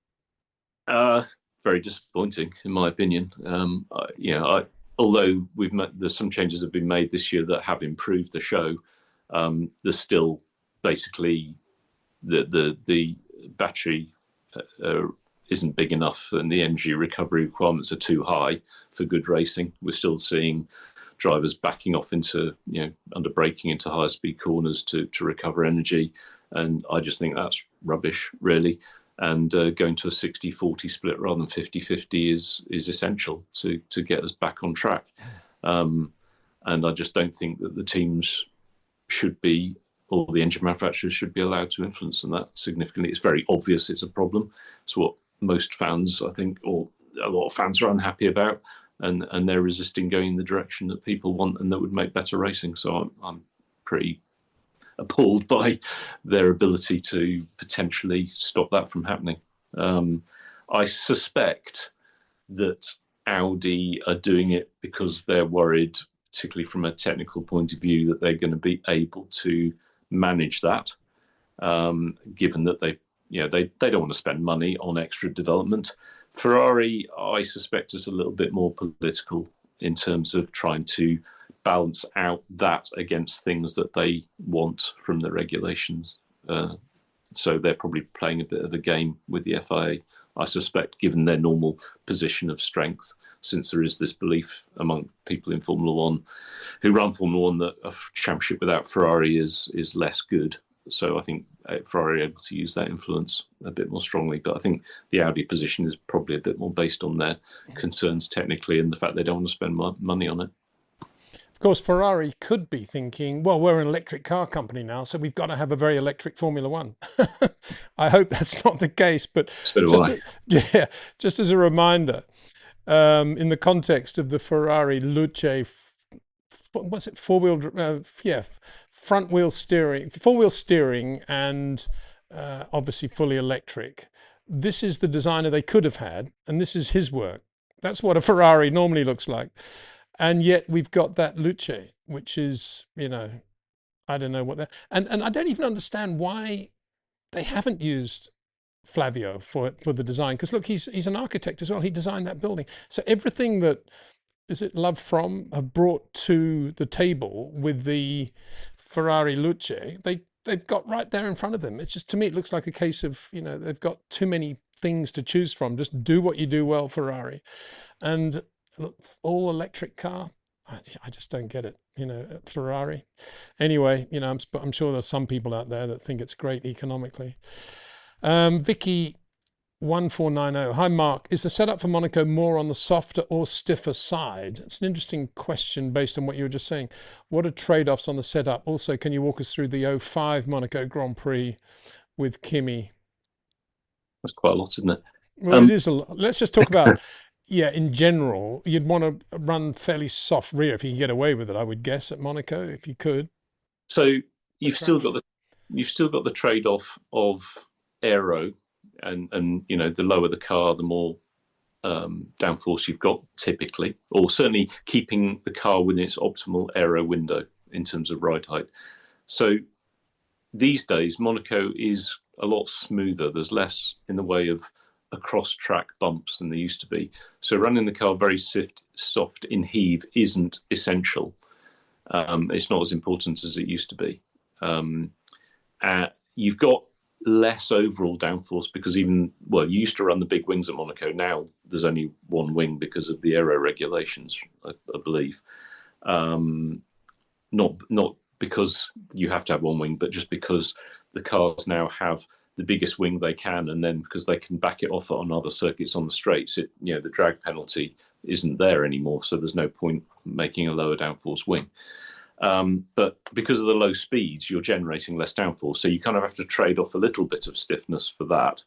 Very disappointing, in my opinion. Although there's some changes that have been made this year that have improved the show, there's still basically the battery isn't big enough, and the energy recovery requirements are too high for good racing. We're still seeing drivers backing off into, under braking into higher speed corners to recover energy. And I just think that's rubbish, really. And going to a 60-40 split rather than 50-50 is essential to get us back on track. And I just don't think that the teams should be, or the engine manufacturers should be, allowed to influence on that significantly. It's very obvious it's a problem. It's what most fans, I think, or a lot of fans are unhappy about, and they're resisting going in the direction that people want and that would make better racing. So I'm pretty appalled by their ability to potentially stop that from happening. I suspect that Audi are doing it because they're worried particularly from a technical point of view, that they're going to be able to manage that, given that they don't want to spend money on extra development. Ferrari, I suspect, is a little bit more political in terms of trying to balance out that against things that they want from the regulations. So they're probably playing a bit of a game with the FIA, I suspect, given their normal position of strength, since there is this belief among people in Formula One who run Formula One that a championship without Ferrari is less good. So I think Ferrari are able to use that influence a bit more strongly. But I think the Audi position is probably a bit more based on their concerns technically and the fact they don't want to spend money on it. Of course, Ferrari could be thinking, well, we're an electric car company now, so we've got to have a very electric Formula One. I hope that's not the case, but so do I. Just as a reminder, in the context of the Ferrari Luce, what's it, four-wheel steering, and obviously fully electric. This is the designer they could have had, and this is his work. That's what a Ferrari normally looks like. And yet we've got that Luce, which is, I don't know what that, and I don't even understand why they haven't used Flavio for the design. Because look, he's an architect as well. He designed that building. So everything that Love From have brought to the table with the Ferrari Luce, they've got right there in front of them. It's just, to me, it looks like a case of, they've got too many things to choose from. Just do what you do well, Ferrari. And all electric car, I just don't get it, Ferrari. Anyway, I'm sure there's some people out there that think it's great economically. Vicky 1490, hi Mark, is the setup for Monaco more on the softer or stiffer side? It's an interesting question based on what you were just saying. What are trade-offs on the setup? Also, can you walk us through the 05 Monaco Grand Prix with Kimi? That's quite a lot, isn't it? Well, it is a lot. Let's just talk about in general, you'd want to run fairly soft rear if you can get away with it, I would guess, at Monaco, if you could. So you've still got the trade-off of aero, and the lower the car, the more downforce you've got typically, or certainly keeping the car within its optimal aero window in terms of ride height. So these days, Monaco is a lot smoother. There's less in the way of across track bumps than there used to be. So running the car very soft in heave isn't essential. It's not as important as it used to be. You've got less overall downforce because you used to run the big wings at Monaco. Now there's only one wing because of the aero regulations, I believe. Not because you have to have one wing, but just because the cars now have the biggest wing they can, and then because they can back it off on other circuits on the straights, the drag penalty isn't there anymore, so there's no point making a lower downforce wing. But because of the low speeds, you're generating less downforce, so you kind of have to trade off a little bit of stiffness for that.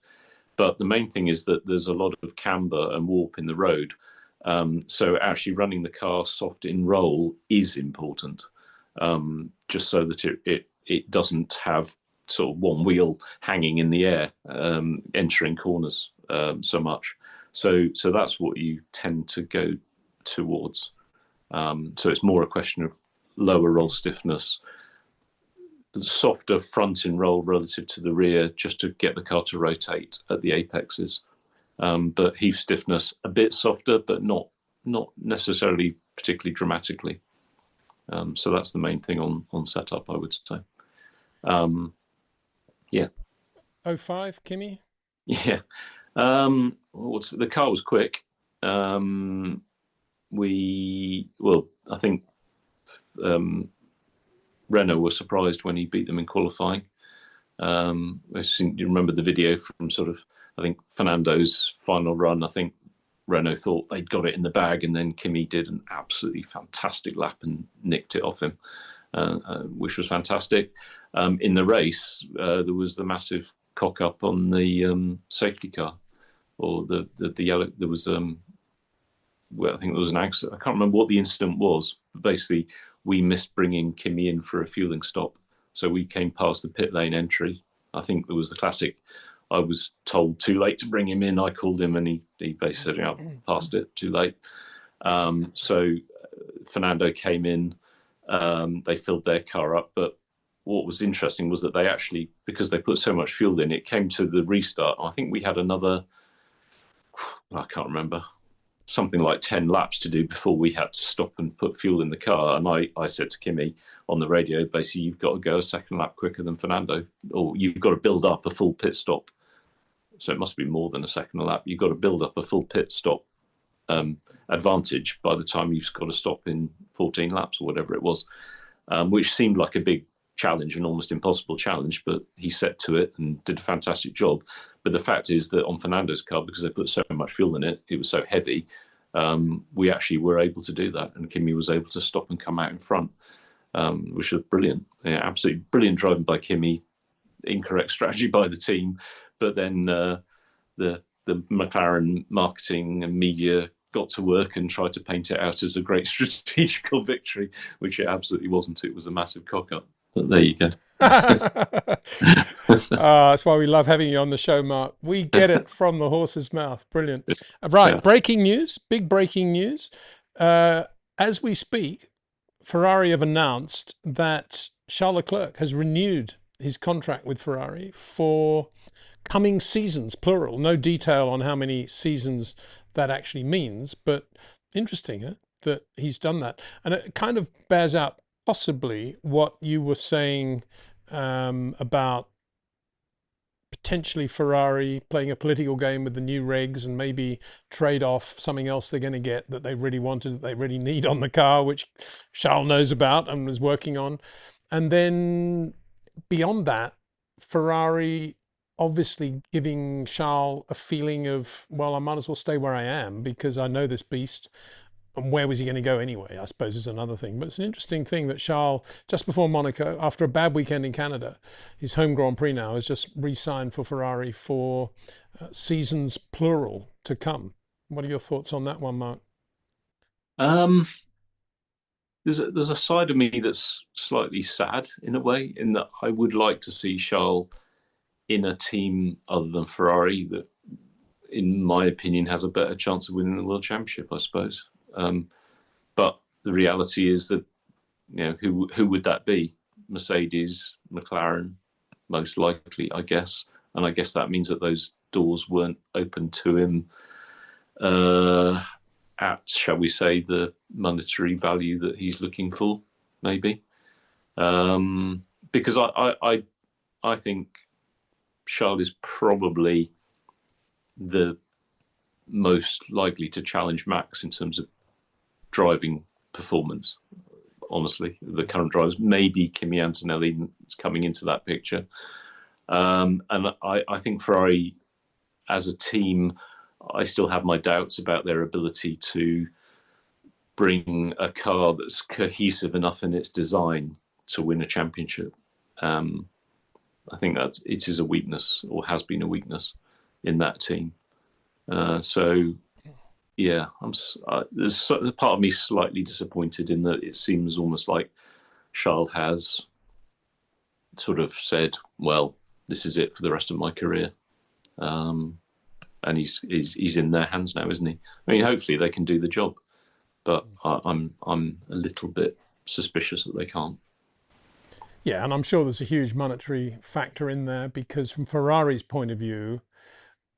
But the main thing is that there's a lot of camber and warp in the road, so actually running the car soft in roll is important, just so that it doesn't have sort of one wheel hanging in the air, entering corners so much. So that's what you tend to go towards. So it's more a question of lower roll stiffness, softer front in roll relative to the rear, just to get the car to rotate at the apexes. But heave stiffness a bit softer, but not necessarily particularly dramatically. So that's the main thing on setup, I would say. 05 Kimi? Yeah. The car was quick. I think Renault was surprised when he beat them in qualifying. You remember the video from I think Fernando's final run. I think Renault thought they'd got it in the bag, and then Kimi did an absolutely fantastic lap and nicked it off him, which was fantastic. In the race, there was the massive cock up on the safety car, or the yellow. There was I think there was an accident. I can't remember what the incident was, but basically we missed bringing Kimi in for a fueling stop, so we came past the pit lane entry. I think there was the classic, I was told too late to bring him in. I called him and he basically said, "I passed it too late." So Fernando came in, they filled their car up. But what was interesting was that they actually, because they put so much fuel in, it came to the restart. I think we had another, I can't remember, something like 10 laps to do before we had to stop and put fuel in the car. And I said to Kimi on the radio, basically, you've got to go a second lap quicker than Fernando, or you've got to build up a full pit stop. So it must be more than a second lap. You've got to build up a full pit stop advantage by the time you've got to stop in 14 laps or whatever it was, which seemed like a big challenge, an almost impossible challenge, but he set to it and did a fantastic job. But the fact is that on Fernando's car, because they put so much fuel in it, it was so heavy, we actually were able to do that, and Kimi was able to stop and come out in front, which was brilliant. Yeah, absolutely brilliant driving by Kimi, incorrect strategy by the team, but then the McLaren marketing and media got to work and tried to paint it out as a great strategical victory, which it absolutely wasn't. It was a massive cock-up. But there you go. That's why we love having you on the show, Mark. We get it from the horse's mouth. Brilliant. Right, yeah. Breaking news, big breaking news. As we speak, Ferrari have announced that Charles Leclerc has renewed his contract with Ferrari for coming seasons, plural. No detail on how many seasons that actually means, but interesting that he's done that. And it kind of bears out possibly what you were saying about potentially Ferrari playing a political game with the new regs and maybe trade off something else they're going to get that they really wanted, that they really need on the car, which Charles knows about and was working on. And then beyond that, Ferrari obviously giving Charles a feeling of, well, I might as well stay where I am because I know this beast. And where was he going to go anyway, I suppose, is another thing. But it's an interesting thing that Charles, just before Monaco, after a bad weekend in Canada, his home Grand Prix now, has just re-signed for Ferrari for seasons, plural, to come. What are your thoughts on that one, Mark? There's a side of me that's slightly sad in a way, in that I would like to see Charles in a team other than Ferrari that, in my opinion, has a better chance of winning the World Championship, I suppose. But the reality is that, you know, who would that be? Mercedes, McLaren, most likely, I guess. And I guess that means that those doors weren't open to him at, shall we say, the monetary value that he's looking for, maybe. Because I think Charles is probably the most likely to challenge Max in terms of driving performance. Honestly, the current drivers, maybe Kimi Antonelli is coming into that picture. And I think Ferrari as a team, I still have my doubts about their ability to bring a car that's cohesive enough in its design to win a championship. I think that it is a weakness, or has been a weakness, in that team. So, yeah, there's a part of me slightly disappointed in that it seems almost like Charles has sort of said, well, this is it for the rest of my career. And he's in their hands now, isn't he? I mean, hopefully they can do the job, but I'm a little bit suspicious that they can't. Yeah, and I'm sure there's a huge monetary factor in there, because from Ferrari's point of view,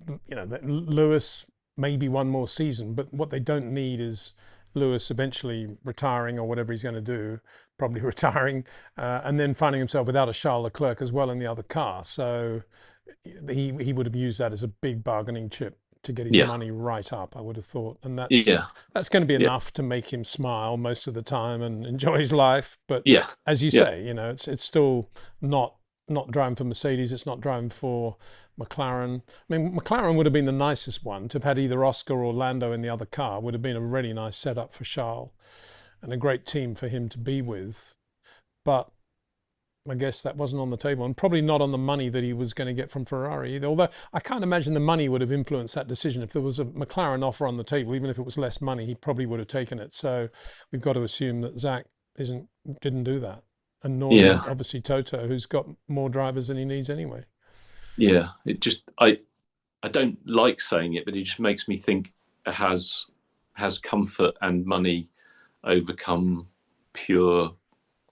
you know, Lewis maybe one more season, but what they don't need is Lewis eventually retiring or whatever he's going to do, probably retiring, and then finding himself without a Charles Leclerc as well in the other car. So he would have used that as a big bargaining chip to get his money right up, I would have thought. And that's going to be enough to make him smile most of the time and enjoy his life. But as you say, you know, it's still not driving for Mercedes. It's not driving for McLaren. I mean, McLaren would have been the nicest one to have had either Oscar or Lando in the other car. Would have been a really nice setup for Charles and a great team for him to be with. But I guess that wasn't on the table, and probably not on the money that he was going to get from Ferrari either. Although I can't imagine the money would have influenced that decision. If there was a McLaren offer on the table, even if it was less money, he probably would have taken it. So we've got to assume that Zach didn't do that. And nor obviously Toto, who's got more drivers than he needs anyway. Yeah, it just I don't like saying it, but it just makes me think it has comfort and money overcome pure,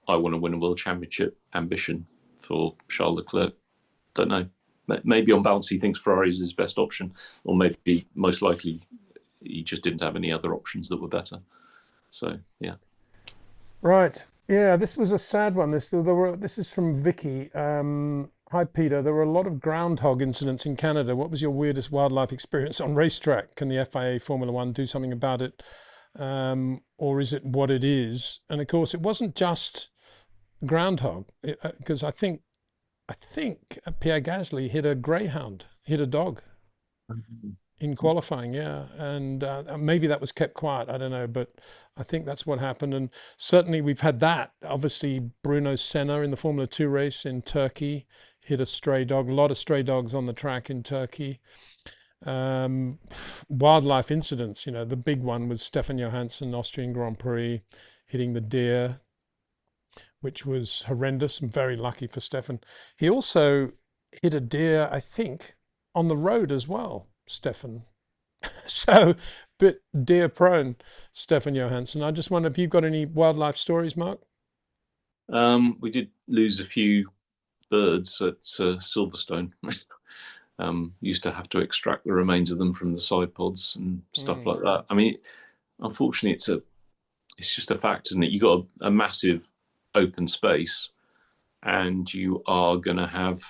I want to win a world championship ambition for Charles Leclerc. Don't know. Maybe on balance he thinks Ferrari is his best option, or maybe most likely he just didn't have any other options that were better. So yeah. Right. Yeah, this was a sad one. This is from Vicky. Hi Peter. There were a lot of groundhog incidents in Canada. What was your weirdest wildlife experience on racetrack? Can the FIA Formula One do something about it, or is it what it is? And of course, it wasn't just groundhog, because I think Pierre Gasly hit a greyhound, hit a dog in qualifying, yeah, and maybe that was kept quiet. I don't know, but I think that's what happened. And certainly we've had that. Obviously, Bruno Senna in the Formula 2 race in Turkey hit a stray dog. A lot of stray dogs on the track in Turkey. Wildlife incidents, you know, the big one was Stefan Johansson, Austrian Grand Prix, hitting the deer, which was horrendous and very lucky for Stefan. He also hit a deer, I think, on the road as well, Stefan. So, bit deer prone, Stefan Johansson. I just wonder if you've got any wildlife stories, Mark? We did lose a few birds at Silverstone. Used to have to extract the remains of them from the side pods and stuff like that. I mean, unfortunately, it's just a fact, isn't it? You've got a massive open space, and you are going to have,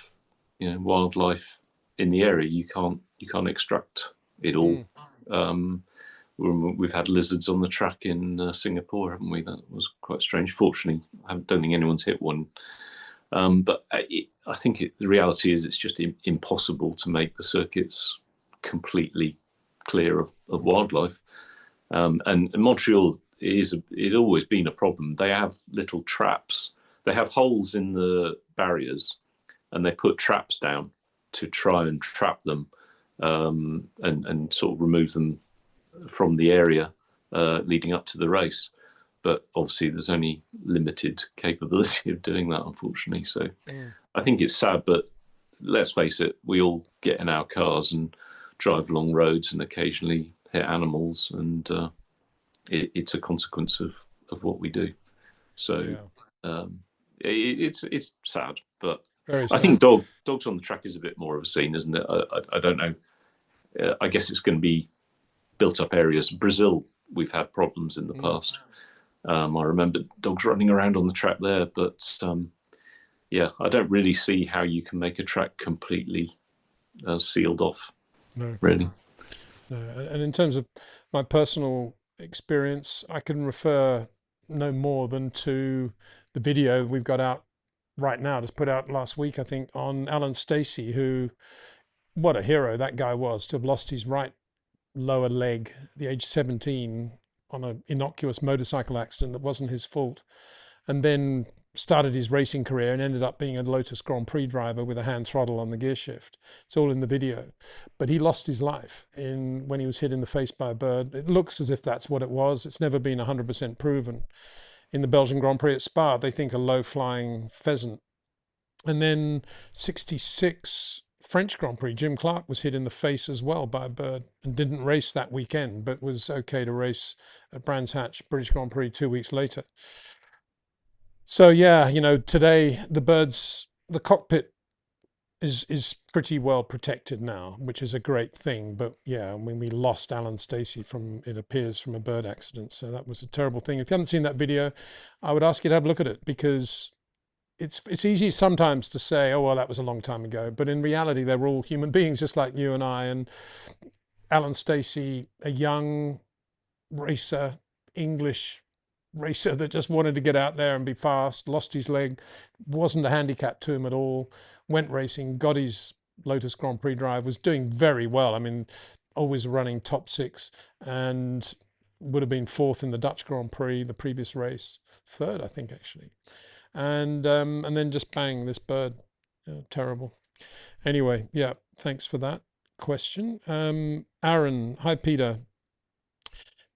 you know, wildlife in the area. You can't extract it all. We've had lizards on the track in Singapore, haven't we? That was quite strange. Fortunately, I don't think anyone's hit one. But I think the reality is it's just impossible to make the circuits completely clear of wildlife. And Montreal it's always been a problem. They have little traps. They have holes in the barriers, and they put traps down to try and trap them, and sort of remove them from the area leading up to the race. But obviously there's only limited capability of doing that, unfortunately. So I think it's sad, but let's face it, we all get in our cars and drive along roads and occasionally hit animals, and it's a consequence of what we do. So it's sad, but I think dogs on the track is a bit more of a scene, isn't it? I don't know. I guess it's going to be built up areas. Brazil, we've had problems in the past. I remember dogs running around on the track there, but I don't really see how you can make a track completely sealed off. No, really. No. And in terms of my personal experience, I can refer no more than to the video we've got out right now, just put out last week, I think, on Alan Stacey, who, what a hero that guy was, to have lost his right lower leg at the age 17 on an innocuous motorcycle accident that wasn't his fault, and then started his racing career and ended up being a Lotus Grand Prix driver with a hand throttle on the gear shift. It's all in the video. But he lost his life when he was hit in the face by a bird. It looks as if that's what it was. It's never been 100% proven. In the Belgian Grand Prix at Spa, they think a low-flying pheasant. And then 66 French Grand Prix, Jim Clark was hit in the face as well by a bird and didn't race that weekend, but was okay to race at Brands Hatch British Grand Prix 2 weeks later. So yeah, you know, today the cockpit is pretty well protected now, which is a great thing. But yeah, I mean, we lost Alan Stacey it appears, from a bird accident. So that was a terrible thing. If you haven't seen that video, I would ask you to have a look at it, because it's easy sometimes to say, oh, well, that was a long time ago. But in reality, they were all human beings just like you and I. And Alan Stacey, a young racer, English racer that just wanted to get out there and be fast, lost his leg, wasn't a handicap to him at all, went racing, got his Lotus Grand Prix drive, was doing very well. I mean, always running top 6, and would have been 4th in the Dutch Grand Prix the previous race, 3rd, I think, actually. And then just bang, this bird. Terrible. Anyway, yeah, thanks for that question. Aaron, hi Peter.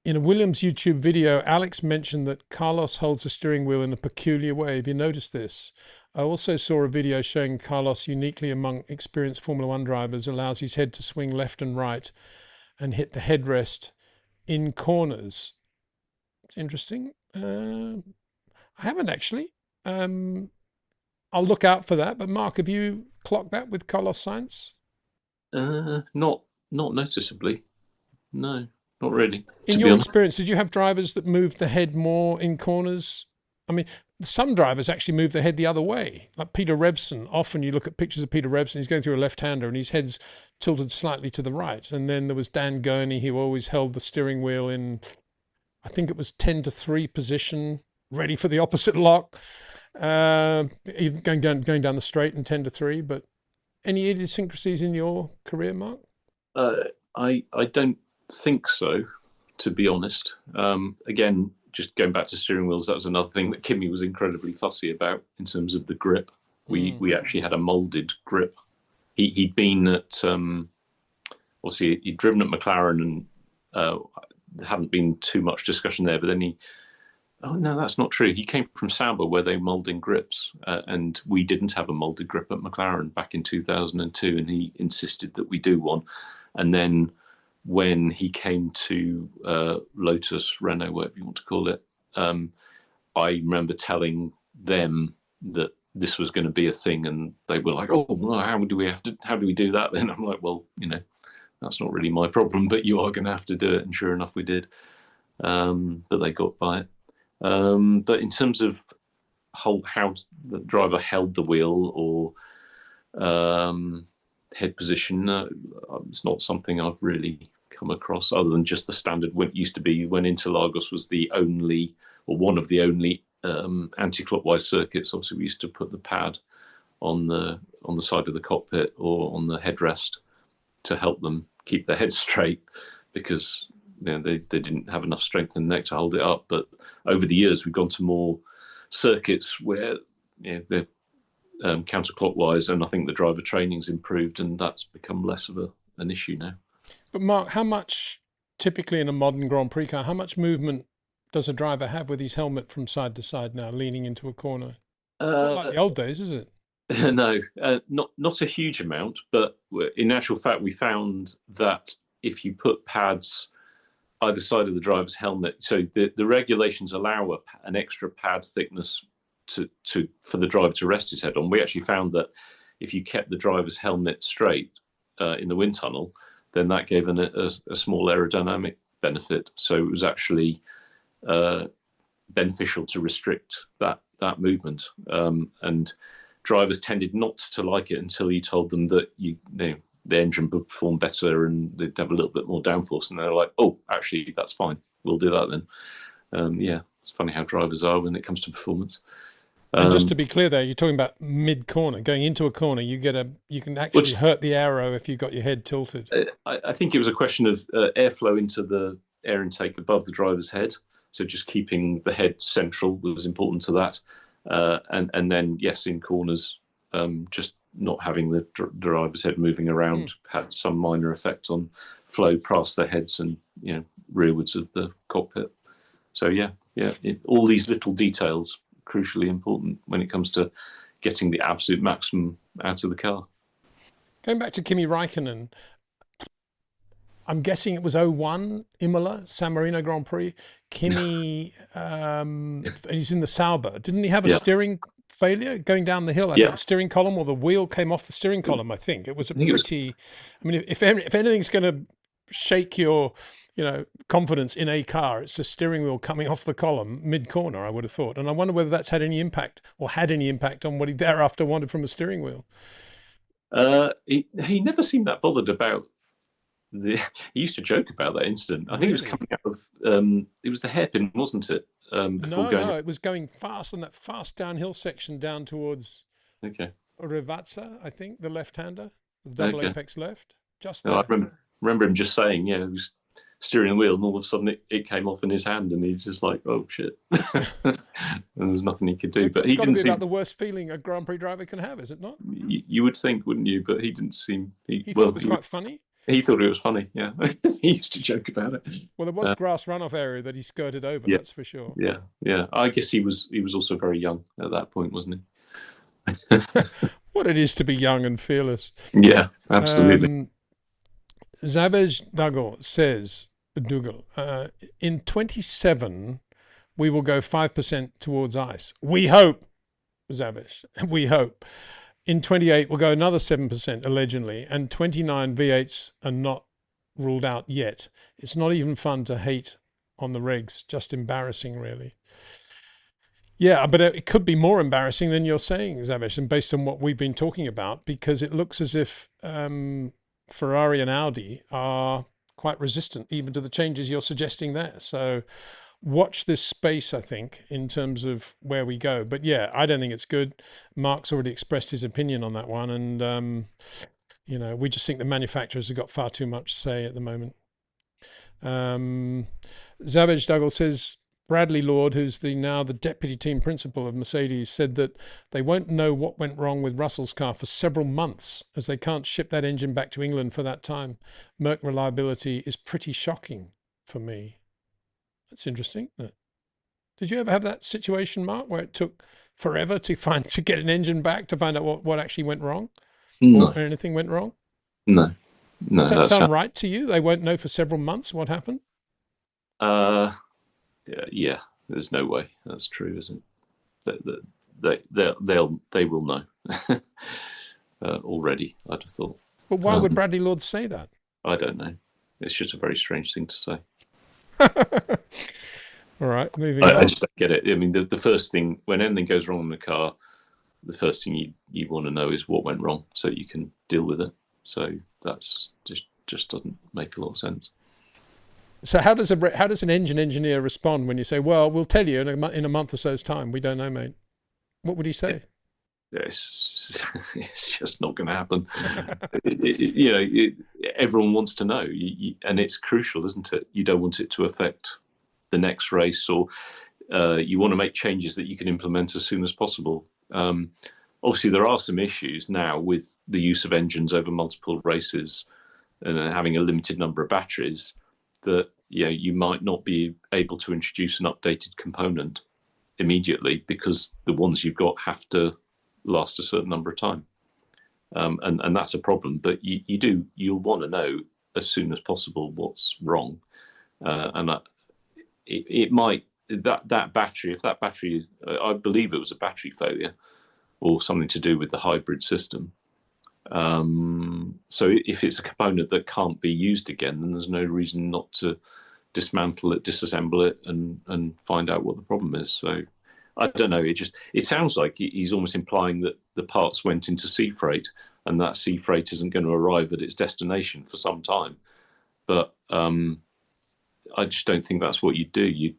In a Williams YouTube video, Alex mentioned that Carlos holds the steering wheel in a peculiar way. Have you noticed this? I also saw a video showing Carlos, uniquely among experienced Formula 1 drivers, allows his head to swing left and right and hit the headrest in corners. It's interesting. I haven't actually. I'll look out for that. But Mark, have you clocked that with Carlos Sainz? Not noticeably. No, not really. In your experience, did you have drivers that moved the head more in corners? I mean, some drivers actually move the head the other way. Like Peter Revson, often you look at pictures of Peter Revson, he's going through a left-hander and his head's tilted slightly to the right. And then there was Dan Gurney, who always held the steering wheel in, I think it was 10-3 position, ready for the opposite lock, going down the straight in 10-3. But any idiosyncrasies in your career, Mark? I don't think so, to be honest. Again, just going back to steering wheels, that was another thing that Kimi was incredibly fussy about in terms of the grip. We actually had a moulded grip. He'd been at, obviously he'd driven at McLaren, and there hadn't been too much discussion there, but then oh no, that's not true. He came from Sauber, where they mould in grips, and we didn't have a moulded grip at McLaren back in 2002, and he insisted that we do one. And then when he came to Lotus, Renault, whatever you want to call it, I remember telling them that this was going to be a thing, and they were like, "Oh, well, how do we do that then?" I'm like, "Well, that's not really my problem, but you are going to have to do it." And sure enough, we did. But they got by it. But in terms of how the driver held the wheel or head position, it's not something I've really come across, other than just the standard. When it used to be, when Interlagos was the only, or one of the only, anti-clockwise circuits, obviously we used to put the pad on the side of the cockpit or on the headrest to help them keep their heads straight, because they didn't have enough strength in the neck to hold it up. But over the years, we've gone to more circuits where they're counterclockwise, and I think the driver training's improved, and that's become less of an issue now. But Mark, how much, typically in a modern Grand Prix car, how much movement does a driver have with his helmet from side to side now, leaning into a corner? It's not like the old days, is it? No, not a huge amount. But in actual fact, we found that if you put pads either side of the driver's helmet, so the regulations allow an extra pad thickness for the driver to rest his head on. We actually found that if you kept the driver's helmet straight in the wind tunnel, then that gave a small aerodynamic benefit. So it was actually beneficial to restrict that movement. And drivers tended not to like it until you told them that the engine would perform better and they'd have a little bit more downforce. And they're like, "Oh, actually, that's fine. We'll do that then." It's funny how drivers are when it comes to performance. And just to be clear there, you're talking about mid-corner. Going into a corner, you can actually hurt the aero if you've got your head tilted. I think it was a question of airflow into the air intake above the driver's head. So just keeping the head central was important to that. And then, yes, in corners, just not having the driver's head moving around had some minor effect on flow past their heads and rearwards of the cockpit. So all these little details crucially important when it comes to getting the absolute maximum out of the car. Going back to Kimi Raikkonen, I'm guessing it was 01 Imola, San Marino Grand Prix. Kimi, he's in the Sauber. Didn't he have a steering failure going down the hill? I think the steering column or the wheel came off the steering column, I think. It was I mean, if anything's going to shake your confidence in a car, it's the steering wheel coming off the column mid-corner, I would have thought. And I wonder whether that's had any impact on what he thereafter wanted from a steering wheel. He never seemed that bothered about he used to joke about that incident. I think it was coming out of it was the hairpin, wasn't it? No, it was going fast on that fast downhill section down towards Rivazza, I think, the left-hander, the double apex left. Just there. No, I remember him just saying, he was steering the wheel, and all of a sudden it came off in his hand, and he's just like, "Oh shit!" And there was nothing he could do. But he didn't seem about the worst feeling a Grand Prix driver can have, is it not? You would think, wouldn't you? But he didn't seem. He thought it was quite funny. He thought it was funny. Yeah, he used to joke about it. Well, there was grass runoff area that he skirted over. That's for sure. Yeah. I guess he was also very young at that point, wasn't he? What it is to be young and fearless. Yeah, absolutely. Zabej Dougal says, in 27, we will go 5% towards ICE. We hope, Zavish, we hope. In 28, we'll go another 7%, allegedly, and 29 V8s are not ruled out yet. It's not even fun to hate on the regs, just embarrassing, really. Yeah, but it could be more embarrassing than you're saying, Zavish, and based on what we've been talking about, because it looks as if Ferrari and Audi are quite resistant even to the changes you're suggesting there. So watch this space, I think, in terms of where we go. But yeah, I don't think it's good. Mark's already expressed his opinion on that one. And, we just think the manufacturers have got far too much to say at the moment. Zavage Douglas says, Bradley Lord, who's now the deputy team principal of Mercedes, said that they won't know what went wrong with Russell's car for several months, as they can't ship that engine back to England for that time. Merc reliability is pretty shocking for me. That's interesting. Did you ever have that situation, Mark, where it took forever to get an engine back to find out what actually went wrong? No. Or anything went wrong? No. Does that sound right to you? They won't know for several months what happened? Yeah, there's no way that's true, is it? They will know already, I'd have thought. But why would Bradley Lord say that? I don't know. It's just a very strange thing to say. All right, moving on. I just don't get it. I mean, the first thing, when anything goes wrong in the car, the first thing you want to know is what went wrong so you can deal with it. So that's just doesn't make a lot of sense. So how does an engine engineer respond when you say, well, we'll tell you in a month or so's time? We don't know, mate. What would he say? It's just not going to happen. Everyone wants to know, and it's crucial, isn't it? You don't want it to affect the next race, or you want to make changes that you can implement as soon as possible. Obviously, there are some issues now with the use of engines over multiple races and having a limited number of batteries that you might not be able to introduce an updated component immediately because the ones you've got have to last a certain number of time, and that's a problem. But you'll want to know as soon as possible what's wrong, and it might that battery, if that battery, I believe it was a battery failure or something to do with the hybrid system. So if it's a component that can't be used again, then there's no reason not to dismantle it, disassemble it, and find out what the problem is. So I don't know. It sounds like he's almost implying that the parts went into sea freight and that sea freight isn't going to arrive at its destination for some time. But I just don't think that's what you do.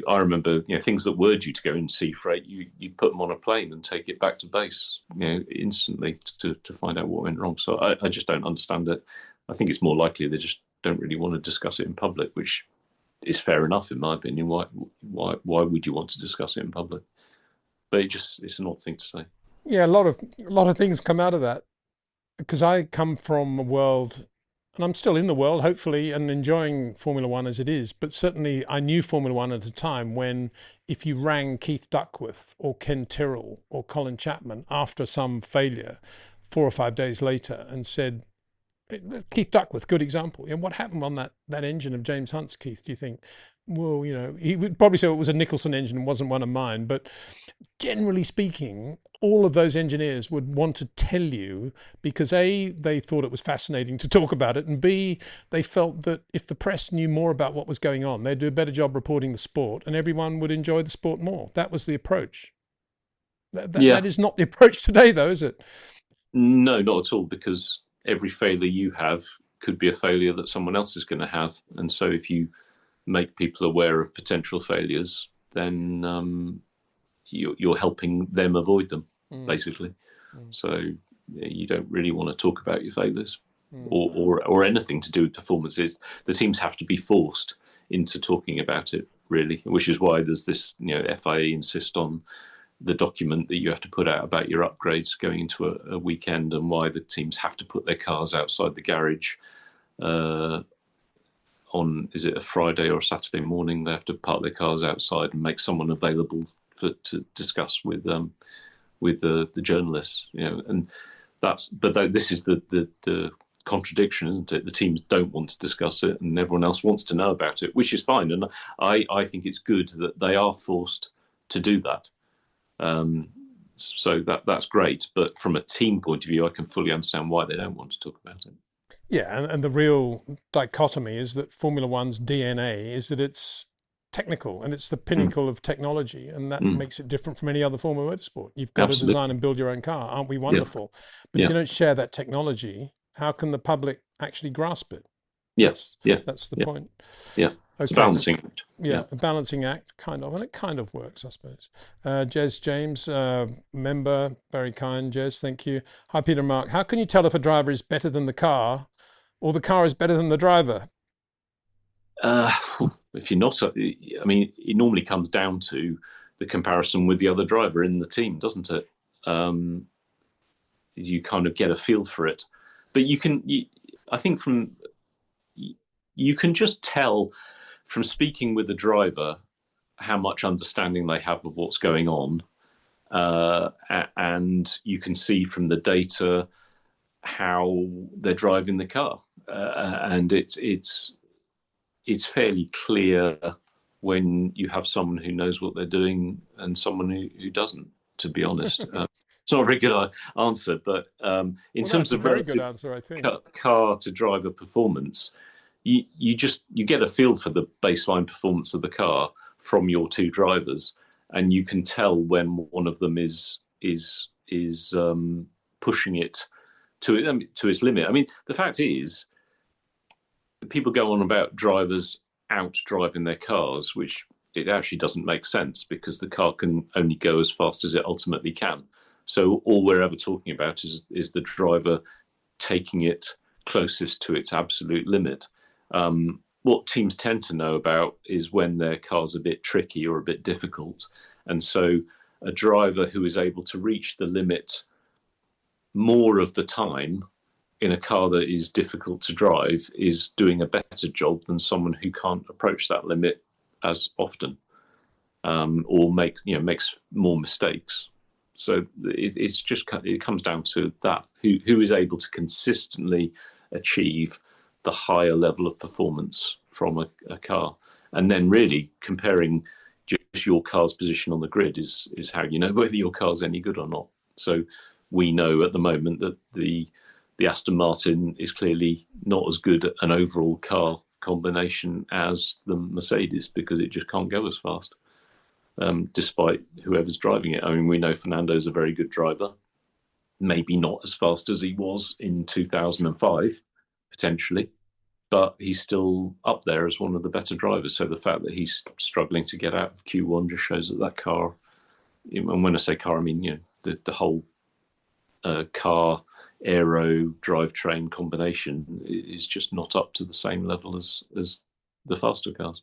I remember, things that were due to go in sea freight, you put them on a plane and take it back to base, instantly to find out what went wrong. So I just don't understand it. I think it's more likely they just don't really want to discuss it in public, which is fair enough in my opinion. Why would you want to discuss it in public? But it's an odd thing to say. Yeah, a lot of things come out of that, because I come from a world, and I'm still in the world, hopefully, and enjoying Formula One as it is. But certainly I knew Formula One at a time when if you rang Keith Duckworth or Ken Tyrrell or Colin Chapman after some failure 4 or 5 days later and said, Keith Duckworth, good example. What happened on that engine of James Hunt's, Keith, do you think? Well, he would probably say it was a Nicholson engine and wasn't one of mine. But generally speaking, all of those engineers would want to tell you because A, they thought it was fascinating to talk about it, and B, they felt that if the press knew more about what was going on, they'd do a better job reporting the sport and everyone would enjoy the sport more. That was the approach. That is not the approach today, though, is it? No, not at all, because every failure you have could be a failure that someone else is going to have. And so if you make people aware of potential failures, then you're helping them avoid them, basically. So you don't really want to talk about your failures or anything to do with performances. The teams have to be forced into talking about it, really, which is why there's this, FIA insist on the document that you have to put out about your upgrades going into a weekend, and why the teams have to put their cars outside the garage on, is it a Friday or a Saturday morning? They have to park their cars outside and make someone available to discuss with the journalists, and this is the contradiction, isn't it? The teams don't want to discuss it, and everyone else wants to know about it, which is fine. And I think it's good that they are forced to do that. So that's great. But from a team point of view, I can fully understand why they don't want to talk about it. Yeah, and the real dichotomy is that Formula One's DNA is that it's technical and it's the pinnacle of technology, and that makes it different from any other form of motorsport. You've got to design and build your own car. Aren't we wonderful? But if you don't share that technology, how can the public actually grasp it? Yes, That's the point. Yeah, it's a balancing act. Yeah, a balancing act, kind of, and it kind of works, I suppose. Jez James, member, very kind, Jez, thank you. Hi, Peter and Mark. How can you tell if a driver is better than the car or the car is better than the driver? If you're not, I mean, it normally comes down to the comparison with the other driver in the team, doesn't it? You kind of get a feel for it, but I think you can just tell from speaking with the driver how much understanding they have of what's going on, and you can see from the data how they're driving the car, and it's fairly clear when you have someone who knows what they're doing and someone who doesn't, to be honest. It's not a very good answer, but in terms of very good answer, I think. Car to driver performance, you get a feel for the baseline performance of the car from your two drivers, and you can tell when one of them is pushing it to its limit. I mean, the fact is, people go on about drivers out driving their cars, which it actually doesn't make sense because the car can only go as fast as it ultimately can. So all we're ever talking about is the driver taking it closest to its absolute limit. What teams tend to know about is when their car's a bit tricky or a bit difficult. And so a driver who is able to reach the limit more of the time in a car that is difficult to drive is doing a better job than someone who can't approach that limit as often, or makes more mistakes. So it comes down to that: who is able to consistently achieve the higher level of performance from a car, and then really comparing just your car's position on the grid is how you know whether your car's any good or not. So we know at the moment that the Aston Martin is clearly not as good an overall car combination as the Mercedes because it just can't go as fast, despite whoever's driving it. I mean, we know Fernando's a very good driver, maybe not as fast as he was in 2005, potentially, but he's still up there as one of the better drivers. So the fact that he's struggling to get out of Q1 just shows that car, and when I say car, I mean, the whole car aero drivetrain combination is just not up to the same level as the faster cars.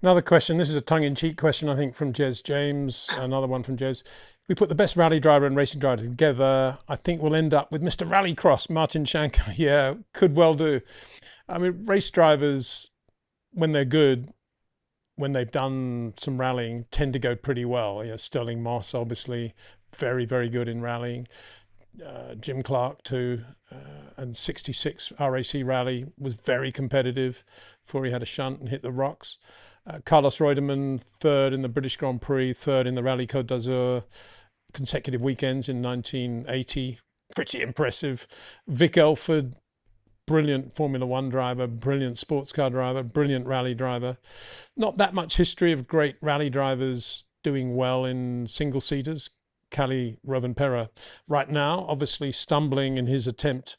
Another question, this is a tongue-in-cheek question, I think, from Jez James, another one from Jez. We put the best rally driver and racing driver together, I think we'll end up with Mr. Rallycross, Martin Shankar. Yeah, could well do. I mean, race drivers, when they're good, when they've done some rallying, tend to go pretty well. Sterling Moss, obviously, very, very good in rallying. Jim Clark too, and 66 RAC rally was very competitive before he had a shunt and hit the rocks. Carlos Reutemann, third in the British Grand Prix, third in the Rally Côte d'Azur, consecutive weekends in 1980, pretty impressive. Vic Elford, brilliant Formula One driver, brilliant sports car driver, brilliant rally driver. Not that much history of great rally drivers doing well in single-seaters. Kalle Rovanperä right now, obviously stumbling in his attempt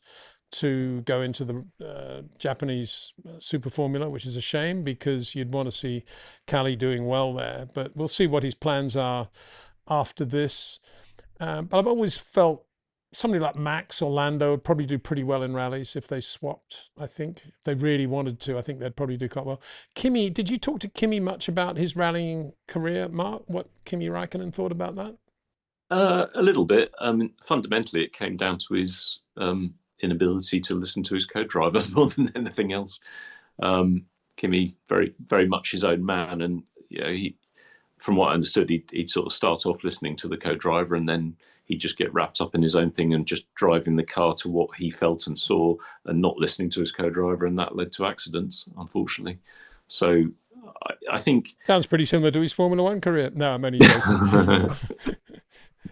to go into the Japanese Super Formula, which is a shame because you'd want to see Kalle doing well there. But we'll see what his plans are after this. But I've always felt somebody like Max or Lando would probably do pretty well in rallies if they swapped, I think. If they really wanted to, I think they'd probably do quite well. Kimi, did you talk to Kimi much about his rallying career, Mark? What Kimi Raikkonen thought about that? A little bit. Fundamentally, it came down to his inability to listen to his co-driver more than anything else. Kimi, very, very much his own man, and he, from what I understood, he'd sort of start off listening to the co-driver, and then he'd just get wrapped up in his own thing and just driving the car to what he felt and saw, and not listening to his co-driver, and that led to accidents, unfortunately. So I think sounds pretty similar to his Formula One career. No, I'm only joking.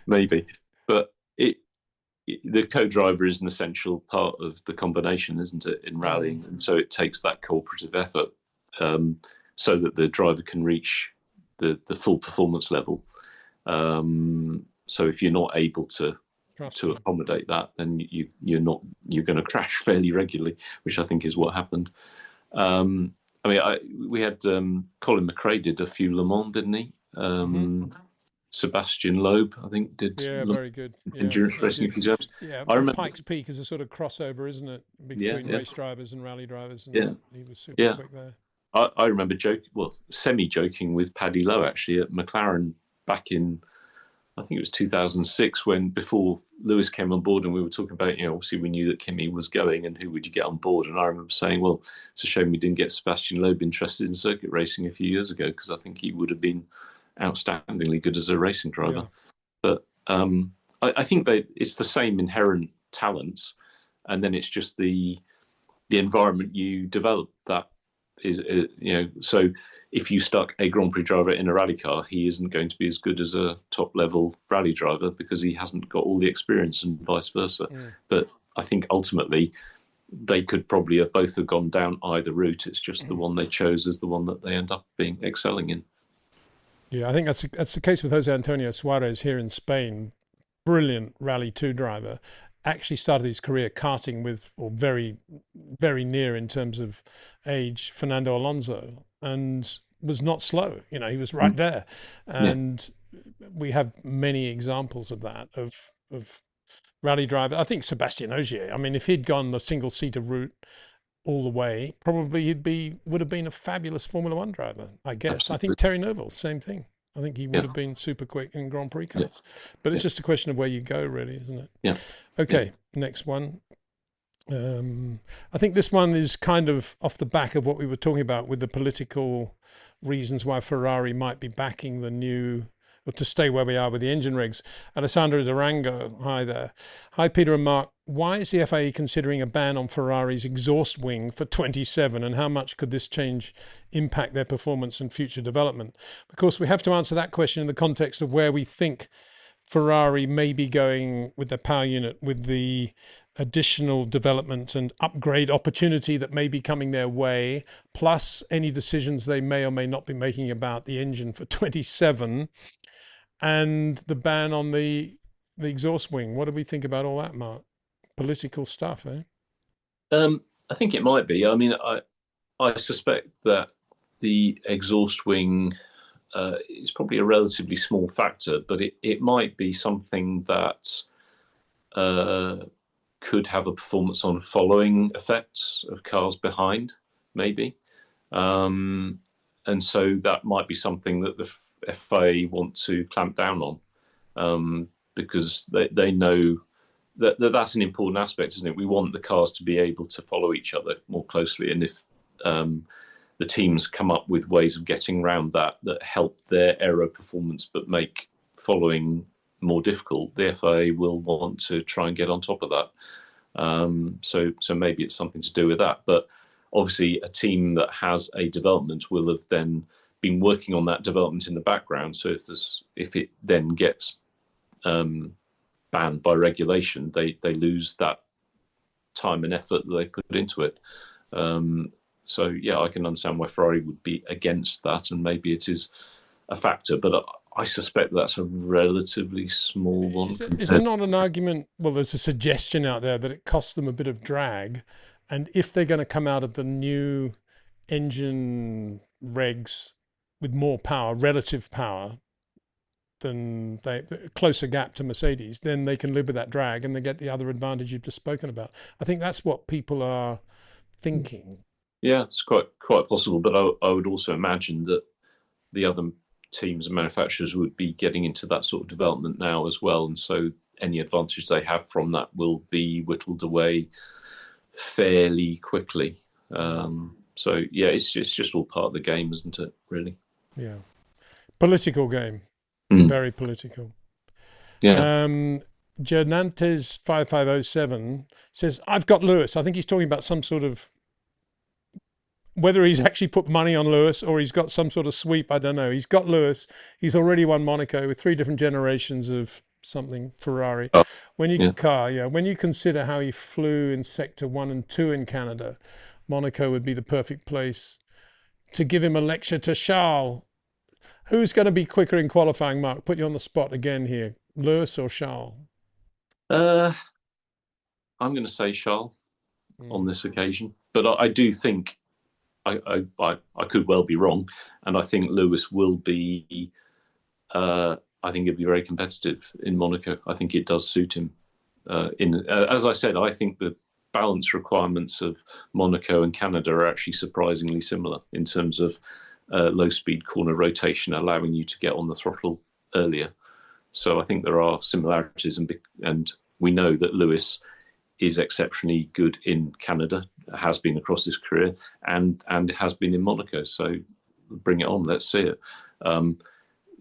Maybe, but the co-driver is an essential part of the combination, isn't it, in rallying? And so it takes that cooperative effort so that the driver can reach the full performance level. So if you're not able to accommodate that, then you're going to crash fairly regularly, which I think is what happened. We had Colin McRae did a few Le Mans, didn't he? Sebastian Loeb, I think, did. Yeah, very good. Endurance racing a few times. Yeah, I remember Pikes Peak is a sort of crossover, isn't it, between race drivers and rally drivers? And he was super quick there. I remember semi-joking with Paddy Lowe actually at McLaren back in, I think it was 2006, before Lewis came on board, and we were talking about, obviously we knew that Kimi was going and who would you get on board, and I remember saying, well, it's a shame we didn't get Sebastian Loeb interested in circuit racing a few years ago, because I think he would have been outstandingly good as a racing driver. But I think that it's the same inherent talents, and then it's just the environment you develop that is, so if you stuck a Grand Prix driver in a rally car, he isn't going to be as good as a top level rally driver because he hasn't got all the experience, and vice versa. But I think ultimately they could probably have both have gone down either route. It's just the one they chose as the one that they end up excelling in. Yeah, I think that's the case with Jose Antonio Suarez here in Spain. Brilliant Rally 2 driver. Actually started his career karting with, or very, very near in terms of age, Fernando Alonso, and was not slow. He was right there. And we have many examples of that, of rally driver. I think Sebastian Ogier, if he'd gone the single-seater route all the way, probably would have been a fabulous Formula One driver, I guess. Absolutely. I think Terry Neville, same thing. I think he would have been super quick in Grand Prix cars. But it's just a question of where you go, really, isn't it? Yeah. Okay, next one. I think this one is kind of off the back of what we were talking about with the political reasons why Ferrari might be backing the new, or to stay where we are with the engine regs. Alessandro Durango, hi there. Hi, Peter and Mark. Why is the FIA considering a ban on Ferrari's exhaust wing for 27, and how much could this change impact their performance and future development? Of course, we have to answer that question in the context of where we think Ferrari may be going with their power unit, with the additional development and upgrade opportunity that may be coming their way, plus any decisions they may or may not be making about the engine for 27, and the ban on the exhaust wing. What do we think about all that, Mark? Political stuff, eh? I think it might be. I suspect that the exhaust wing is probably a relatively small factor, but it might be something that could have a performance on following effects of cars behind, maybe. And so that might be something that the FIA want to clamp down on, because they know that's an important aspect, isn't it? We want the cars to be able to follow each other more closely, and if the teams come up with ways of getting around that help their aero performance but make following more difficult, the FIA will want to try and get on top of that. So maybe it's something to do with that. But obviously a team that has a development will have then been working on that development in the background. So if it then gets banned by regulation, they lose that time and effort that they put into it. So yeah, I can understand why Ferrari would be against that, and maybe it is a factor, but I suspect that's a relatively small one. Is there not an argument? Well, there's a suggestion out there that it costs them a bit of drag, and if they're going to come out of the new engine regs with more power, relative power, than the closer gap to Mercedes, then they can live with that drag and they get the other advantage you've just spoken about. I think that's what people are thinking. Yeah, it's quite possible, but I would also imagine that the other teams and manufacturers would be getting into that sort of development now as well, and so any advantage they have from that will be whittled away fairly quickly. So yeah, it's just all part of the game, isn't it, really? Yeah. Political game. Very political. Yeah. Jernantes 5507 says, I've got Lewis. I think he's talking about some sort of, whether he's actually put money on Lewis or he's got some sort of sweep, I don't know. He's got Lewis. He's already won Monaco with 3 different generations of something Ferrari. Oh, When you yeah. when you consider how he flew in sector 1 and 2 in Canada, Monaco would be the perfect place to give him a lecture to Charles. Who's going to be quicker in qualifying, Mark? Put you on the spot again here. Lewis or Charles? I'm going to say Charles on this occasion, but I do think I could well be wrong, and I think Lewis will be. I think he'll be very competitive in Monaco. I think it does suit him. As I said, I think the balance requirements of Monaco and Canada are actually surprisingly similar in terms of low-speed corner rotation, allowing you to get on the throttle earlier. So I think there are similarities, and we know that Lewis is exceptionally good in Canada, has been across his career, and has been in Monaco. So bring it on, let's see it.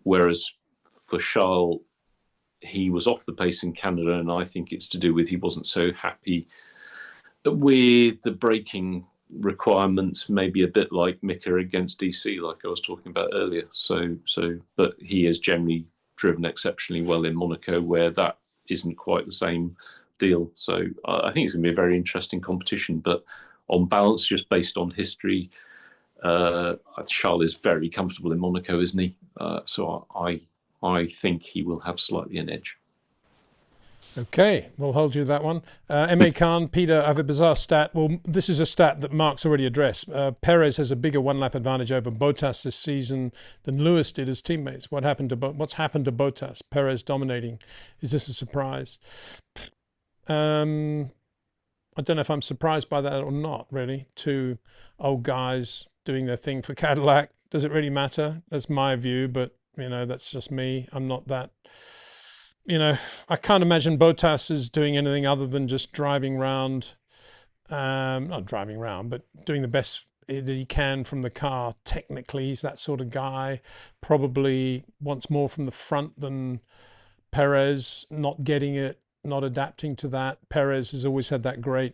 Whereas for Charles, he was off the pace in Canada, and I think it's to do with he wasn't so happy with the braking requirements, maybe a bit like Mika against DC, like I was talking about earlier. But he has generally driven exceptionally well in Monaco, where that isn't quite the same deal. So I think it's going to be a very interesting competition. But on balance, just based on history, Charles is very comfortable in Monaco, isn't he? So I think he will have slightly an edge. Okay, we'll hold you to that one. M.A. Khan, Peter, I have a bizarre stat. Well, this is a stat that Mark's already addressed. Perez has a bigger one-lap advantage over Bottas this season than Lewis did as teammates. What's happened to Bottas? Perez dominating. Is this a surprise? I don't know if I'm surprised by that or not, really. 2 old guys doing their thing for Cadillac. Does it really matter? That's my view, but, that's just me. I'm not that... I can't imagine Bottas is doing anything other than just driving around, not driving around, but doing the best that he can from the car. Technically, he's that sort of guy. Probably wants more from the front than Perez, not getting it, not adapting to that. Perez has always had that great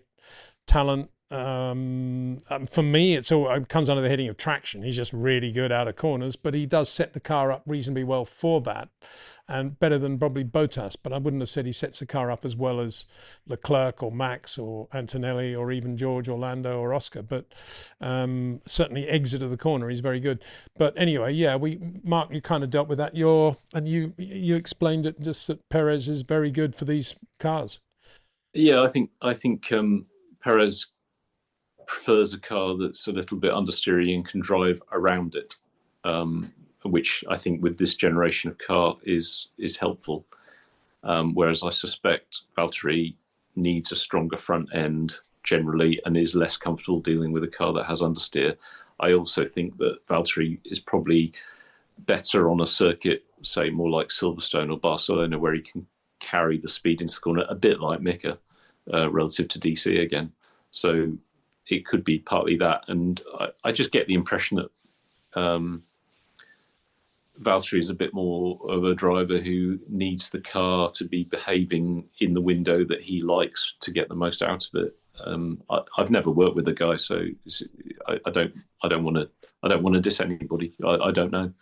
talent. For me, it comes under the heading of traction. He's just really good out of corners, but he does set the car up reasonably well for that, and better than probably Bottas. But I wouldn't have said he sets the car up as well as Leclerc or Max or Antonelli or even George, Orlando or Oscar. But certainly exit of the corner, he's very good. But anyway, yeah, Mark, you kind of dealt with that. You explained it, just that Perez is very good for these cars. Yeah, I think Perez prefers a car that's a little bit understeery and can drive around it, which I think with this generation of car is helpful. Whereas I suspect Valtteri needs a stronger front end generally and is less comfortable dealing with a car that has understeer. I also think that Valtteri is probably better on a circuit, say more like Silverstone or Barcelona, where he can carry the speed into the corner, a bit like Mika, relative to DC again. So it could be partly that. And I just get the impression that Valtteri is a bit more of a driver who needs the car to be behaving in the window that he likes to get the most out of it. I've never worked with the guy, so I don't want to diss anybody. I don't know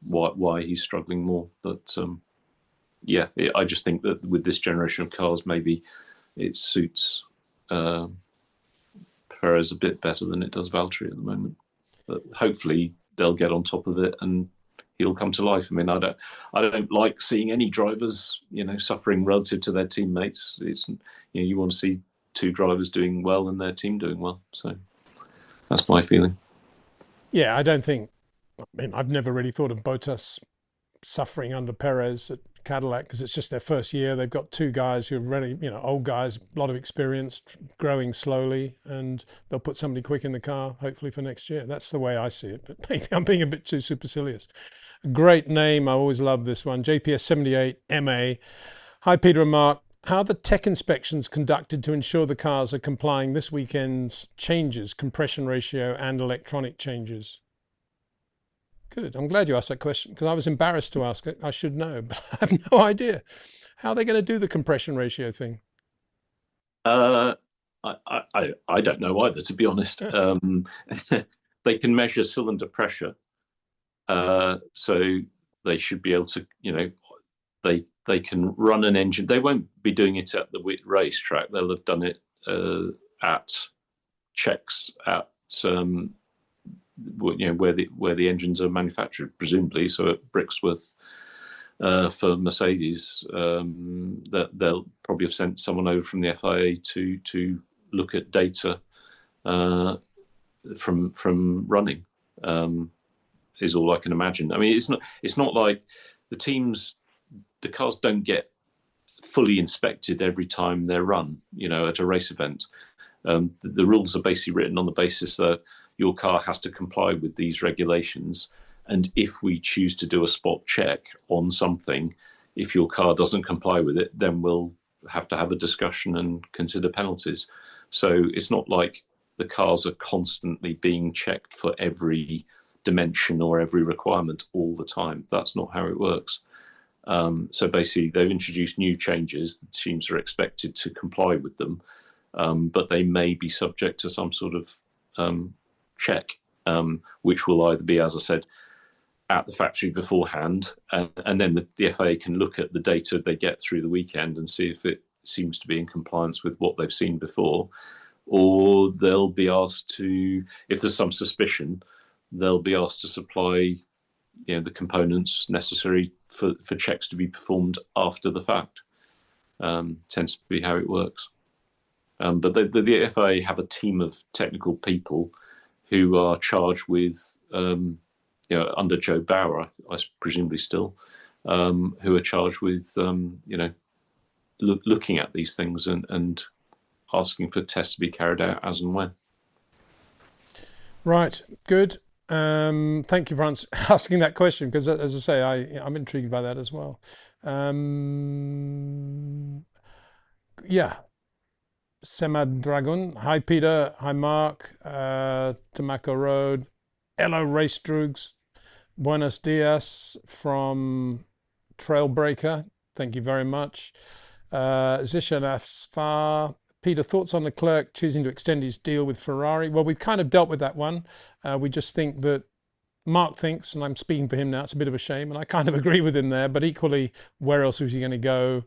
why he's struggling more, but yeah, I just think that with this generation of cars, maybe it suits Perez a bit better than it does Valtteri at the moment. But hopefully they'll get on top of it and he'll come to life. I mean, I don't like seeing any drivers, suffering relative to their teammates. It's, you want to see 2 drivers doing well and their team doing well. So that's my feeling. Yeah, I've never really thought of Bottas suffering under Perez at Cadillac because it's just their first year. They've got 2 guys who are really, old guys, a lot of experience, growing slowly, and they'll put somebody quick in the car, hopefully for next year. That's the way I see it, but maybe I'm being a bit too supercilious. Great name. I always love this one. JPS78 MA. Hi, Peter and Mark. How are the tech inspections conducted to ensure the cars are complying this weekend's changes, compression ratio and electronic changes? Good. I'm glad you asked that question because I was embarrassed to ask it. I should know, but I have no idea how are they going to do the compression ratio thing. Uh, I don't know either, to be honest. They can measure cylinder pressure, so they should be able to, they can run an engine. They won't be doing it at the racetrack. They'll have done it at checks at where the engines are manufactured, presumably. So at Brixworth for Mercedes, that they'll probably have sent someone over from the FIA to look at data from running. Is all I can imagine. I mean, it's not like the cars don't get fully inspected every time they're run, at a race event. The rules are basically written on the basis that your car has to comply with these regulations. And if we choose to do a spot check on something, if your car doesn't comply with it, then we'll have to have a discussion and consider penalties. So it's not like the cars are constantly being checked for every dimension or every requirement all the time. That's not how it works. So basically, they've introduced new changes. The teams are expected to comply with them, but they may be subject to some sort of check, which will either be, as I said, at the factory beforehand, and then the FIA can look at the data they get through the weekend and see if it seems to be in compliance with what they've seen before, or they'll be asked to, if there's some suspicion, they'll be asked to supply the components necessary for checks to be performed after the fact. Tends to be how it works. But the FIA have a team of technical people who are charged with, under Joe Bauer, I presumably still, who are charged with, looking at these things and asking for tests to be carried out as and when. Right. Good. Thank you for asking that question because, as I say, I'm intrigued by that as well. Yeah. Semad Dragon. Hi, Peter. Hi, Mark. Tamaco Road. Hello, Race Drugs. Buenos dias from Trailbreaker. Thank you very much. Zishan Afsfar. Peter, thoughts on Leclerc choosing to extend his deal with Ferrari? Well, we've kind of dealt with that one. We just think that Mark thinks, and I'm speaking for him now, it's a bit of a shame, and I kind of agree with him there, but equally, where else is he going to go?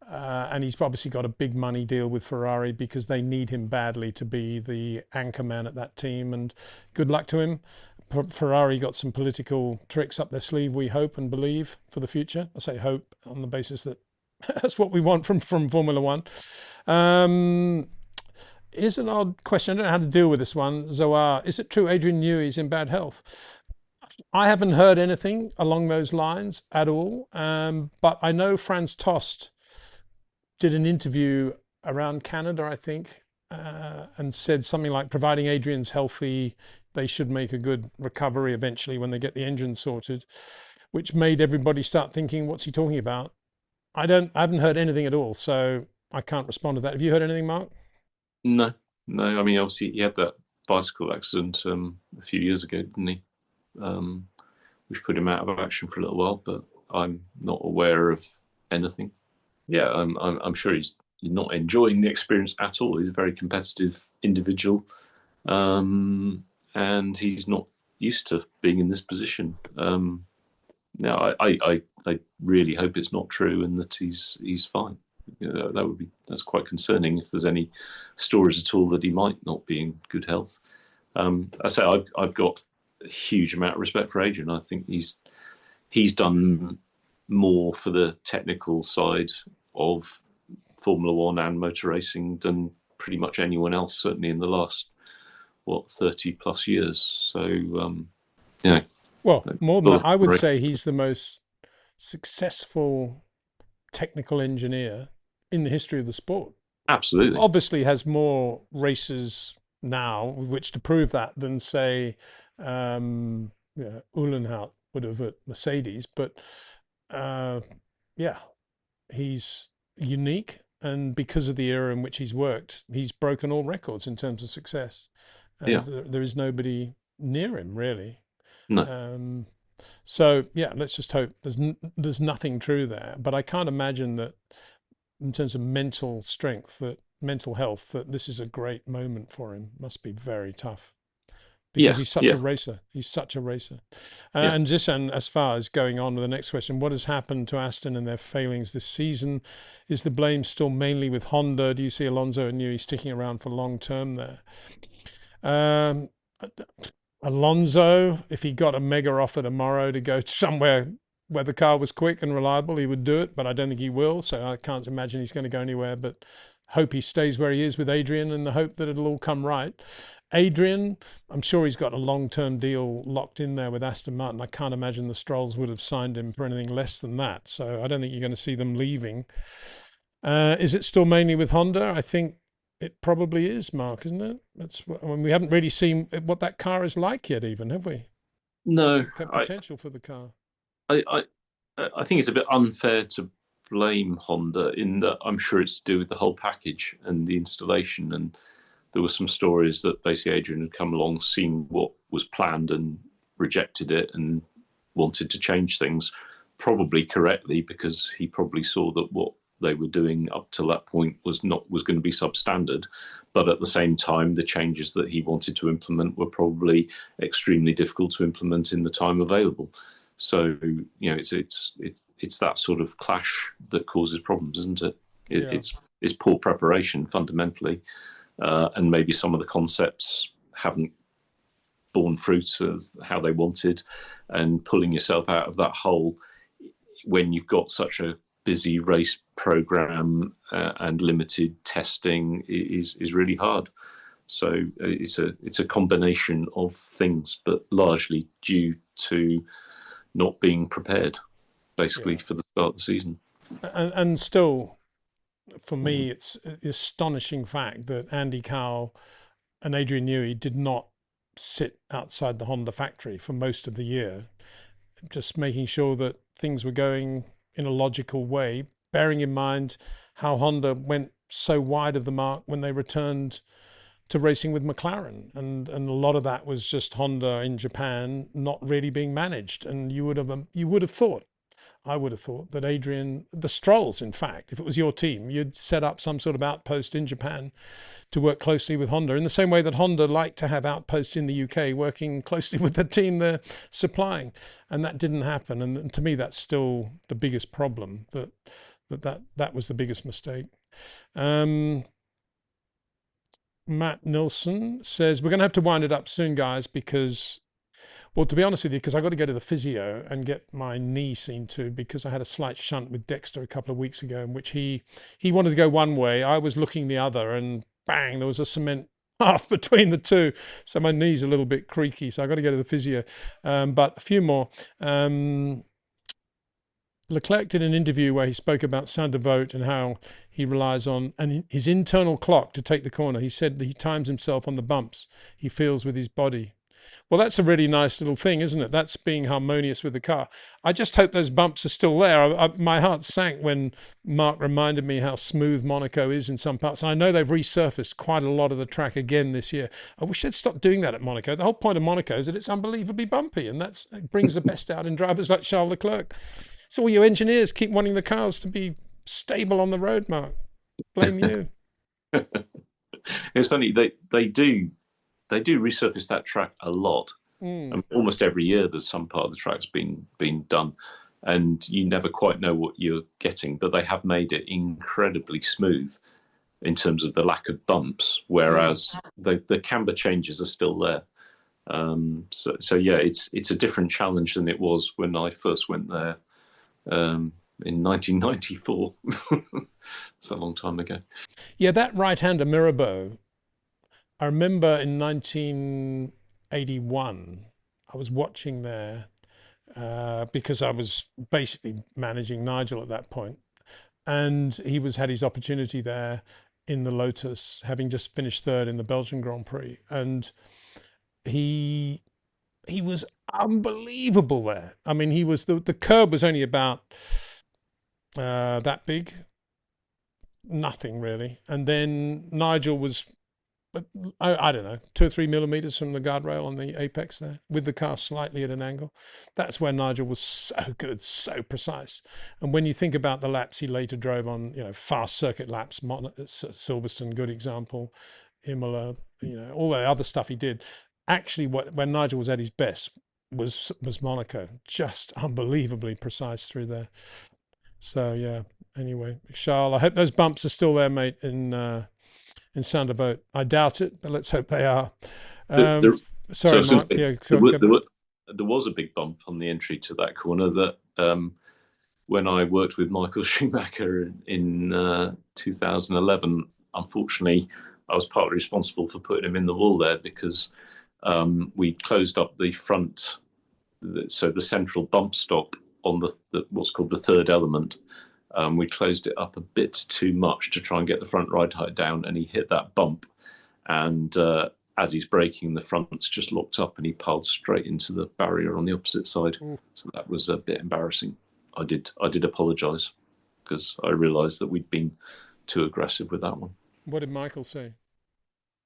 And he's obviously got a big money deal with Ferrari because they need him badly to be the anchor man at that team, and good luck to him. Ferrari got some political tricks up their sleeve, we hope and believe, for the future. I say hope on the basis that that's what we want from Formula One. Here's an odd question. I don't know how to deal with this one. Zoar, is it true Adrian Newey is in bad health? I haven't heard anything along those lines at all. But I know Franz Tost did an interview around Canada, I think, and said something like, providing Adrian's healthy, they should make a good recovery eventually when they get the engine sorted, which made everybody start thinking, what's he talking about? I haven't heard anything at all, so I can't respond to that. Have you heard anything, Mark? No. I mean, obviously, he had that bicycle accident a few years ago, didn't he? Which put him out of action for a little while, but I'm not aware of anything. Yeah, I'm sure he's not enjoying the experience at all. He's a very competitive individual, and he's not used to being in this position. Now, I really hope it's not true and that he's fine. That's quite concerning if there's any stories at all that he might not be in good health. I say I've got a huge amount of respect for Adrian. I think he's done more for the technical side of Formula One and motor racing than pretty much anyone else, certainly in the last 30 plus years. So well, more than that, I would say he's the most successful technical engineer in the history of the sport. Absolutely. Obviously has more races now with which to prove that than, say, Uhlenhaut would have at Mercedes. But he's unique. And because of the era in which he's worked, he's broken all records in terms of success. And there is nobody near him, really. No. So yeah, let's just hope there's nothing true there. But I can't imagine that in terms of mental strength, that mental health, that this is a great moment for him. Must be very tough because Yeah, he's such a yeah, racer. He's such a racer. yeah. And just and as far as going on with the next question, what has happened to Aston and their failings this season? Is the blame still mainly with Honda? Do you see Alonso and Newey sticking around for long term there? Um, Alonso, if he got a mega offer tomorrow to go somewhere where the car was quick and reliable, he would do it, but I don't think he will. So I can't imagine he's going to go anywhere, but hope he stays where he is with Adrian and the hope that it'll all come right. Adrian, I'm sure he's got a long-term deal locked in there with Aston Martin. I can't imagine the Strolls would have signed him for anything less than that. So I don't think you're going to see them leaving. Is it still mainly with Honda? I think it probably is, Mark, isn't it? I mean, we haven't really seen what that car is like yet, even, have we? No, The potential for the car. I, I, I think it's a bit unfair to blame Honda in that I'm sure it's to do with the whole package and the installation. And there were some stories that basically Adrian had come along, seen what was planned and rejected it and wanted to change things, probably correctly, because he probably saw that what they were doing up till that point was going to be substandard. But at the same time, the changes that he wanted to implement were probably extremely difficult to implement in the time available. So it's that sort of clash that causes problems, isn't it? It's poor preparation fundamentally, and maybe some of the concepts haven't borne fruit of how they wanted, and pulling yourself out of that hole when you've got such a busy race program and limited testing is really hard. So it's a combination of things, but largely due to not being prepared, basically, for the start of the season. And still, for me, it's an astonishing fact that Andy Cowell and Adrian Newey did not sit outside the Honda factory for most of the year, just making sure that things were going in a logical way, bearing in mind how Honda went so wide of the mark when they returned to racing with McLaren, and a lot of that was just Honda in Japan not really being managed. And I would have thought that Adrian, the Strolls, in fact, if it was your team, you'd set up some sort of outpost in Japan to work closely with Honda, in the same way that Honda like to have outposts in the UK working closely with the team they're supplying, and that didn't happen. And to me, that's still the biggest problem. That was the biggest mistake. Matt Nilsson says, we're going to have to wind it up soon, guys, because, well, to be honest with you, because I got to go to the physio and get my knee seen to, because I had a slight shunt with Dexter a couple of weeks ago, in which he wanted to go one way, I was looking the other, and bang, there was a cement path between the two. So my knee's a little bit creaky, so I got to go to the physio. But a few more. Leclerc did an interview where he spoke about Sainte Devote and how he relies on his internal clock to take the corner. He said that he times himself on the bumps he feels with his body. Well, that's a really nice little thing, isn't it? That's being harmonious with the car. I just hope those bumps are still there. My heart sank when Mark reminded me how smooth Monaco is in some parts. And I know they've resurfaced quite a lot of the track again this year. I wish they'd stop doing that at Monaco. The whole point of Monaco is that it's unbelievably bumpy, and it brings the best out in drivers like Charles Leclerc. So all you engineers keep wanting the cars to be stable on the road, Mark. Blame you. It's funny, they do resurface that track a lot. And almost every year there's some part of the track's been done, and you never quite know what you're getting, but they have made it incredibly smooth in terms of the lack of bumps, whereas the camber changes are still there. So yeah, it's a different challenge than it was when I first went there in 1994. It's a long time ago. Yeah, that right-hander Mirabeau, I remember in 1981, I was watching there because I was basically managing Nigel at that point, and he had his opportunity there in the Lotus, having just finished third in the Belgian Grand Prix, and he was unbelievable there. I mean, he was the curb was only about that big, nothing really, and then Nigel was but I don't know, 2 or 3 millimeters from the guardrail on the apex there, with the car slightly at an angle. That's where Nigel was so good, so precise. And when you think about the laps he later drove on, fast circuit laps, Silverstone, good example, Imola, all the other stuff he did. Actually, when Nigel was at his best was Monaco, just unbelievably precise through there. So yeah. Anyway, Charles, I hope those bumps are still there, mate, in Sandervoort. I doubt it, but let's hope they are. Sorry, Mark. Say, there was a big bump on the entry to that corner that when I worked with Michael Schumacher in 2011, unfortunately, I was partly responsible for putting him in the wall there because we closed up the front, so the central bump stop on the what's called the third element. We closed it up a bit too much to try and get the front ride height down, and he hit that bump. And as he's braking, the front's just locked up, and he piled straight into the barrier on the opposite side. So that was a bit embarrassing. I did apologise because I realised that we'd been too aggressive with that one. What did Michael say?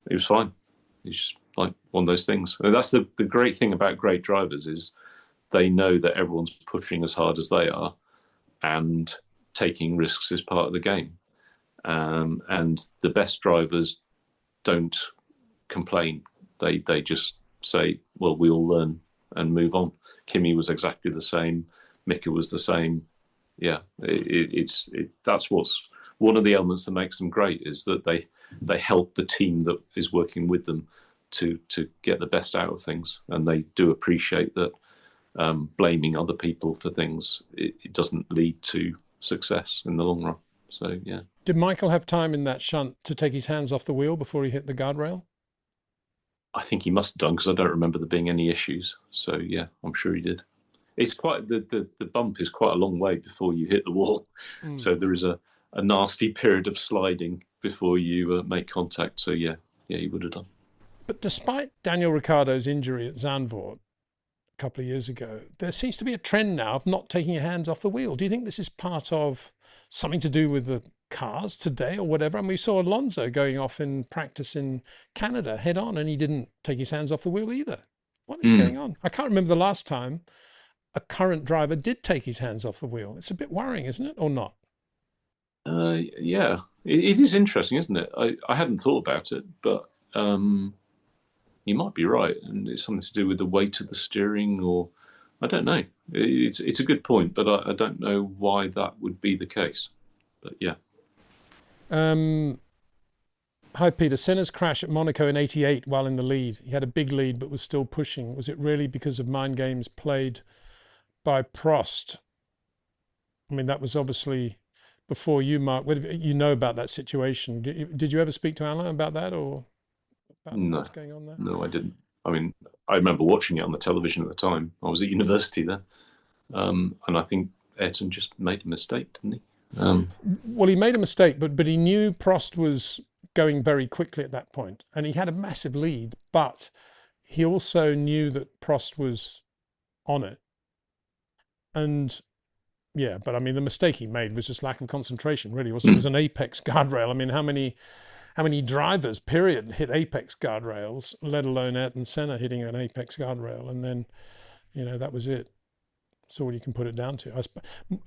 He was fine. He's just like one of those things. And that's the great thing about great drivers is they know that everyone's pushing as hard as they are, and taking risks is part of the game. And the best drivers don't complain. They just say, well, we'll learn and move on. Kimi was exactly the same. Mika was the same. Yeah, that's what's one of the elements that makes them great, is that they help the team that is working with them to get the best out of things. And they do appreciate that blaming other people for things, it doesn't lead to success in the long run. So yeah. Did Michael have time in that shunt to take his hands off the wheel before he hit the guardrail? I think he must have done, because I don't remember there being any issues. So yeah, I'm sure he did. It's quite the bump is quite a long way before you hit the wall. So there is a nasty period of sliding before you make contact. So yeah, he would have done. But despite Daniel Ricciardo's injury at Zandvoort a couple of years ago, there seems to be a trend now of not taking your hands off the wheel. Do you think this is part of something to do with the cars today or whatever? And we saw Alonso going off in practice in Canada head on, and he didn't take his hands off the wheel either. What is going on? I can't remember the last time a current driver did take his hands off the wheel. It's a bit worrying, isn't it, or not? Yeah, it is interesting, isn't it? I hadn't thought about it, but you might be right, and it's something to do with the weight of the steering, or I don't know. It's a good point, but I don't know why that would be the case. But yeah. Hi, Peter. Senna's crash at Monaco in '88 while in the lead. He had a big lead, but was still pushing. Was it really because of mind games played by Prost? I mean, that was obviously before you, Mark. You know about that situation. Did you ever speak to Alain about that, or about what's going on there? No, I didn't. I mean, I remember watching it on the television at the time. I was at university then. And I think Ayrton just made a mistake, didn't he? Well, he made a mistake, but he knew Prost was going very quickly at that point, and he had a massive lead, but he also knew that Prost was on it. And yeah, but I mean, the mistake he made was just lack of concentration, really, wasn't it? It was an apex guardrail. I mean, how many drivers, period, hit apex guardrails, let alone Ayrton Senna hitting an apex guardrail? And then, that was it. So what you can put it down to.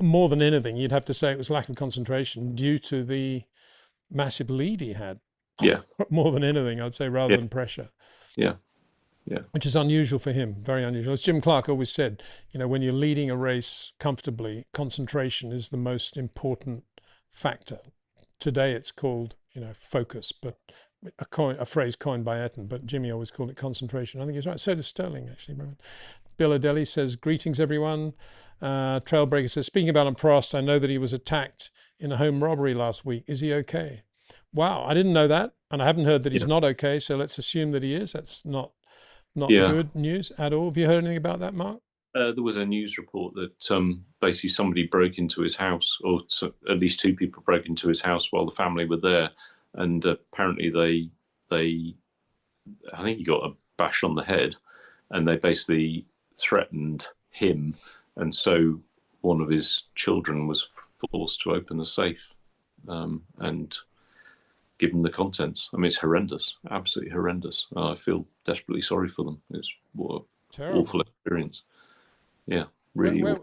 More than anything, you'd have to say it was lack of concentration due to the massive lead he had. Yeah. More than anything, I'd say, rather than pressure. Yeah. Yeah. Which is unusual for him, very unusual. As Jim Clark always said, when you're leading a race comfortably, concentration is the most important factor. Today it's called, focus, but a phrase coined by Ayrton, but Jimmy always called it concentration. I think he's right. So does Sterling, actually. Bill Adeli says, greetings, everyone. Trailbreaker says, speaking about Prost, I know that he was attacked in a home robbery last week. Is he okay? Wow, I didn't know that. And I haven't heard that he's not okay. So let's assume that he is. That's not good news at all. Have you heard anything about that, Mark? There was a news report that basically somebody broke into his house, or at least two people broke into his house while the family were there. And apparently I think he got a bash on the head, and they basically threatened him, and so one of his children was forced to open the safe, and given the contents. I mean, it's horrendous, absolutely horrendous. I feel desperately sorry for them. It's what an awful experience. Yeah, really. Where,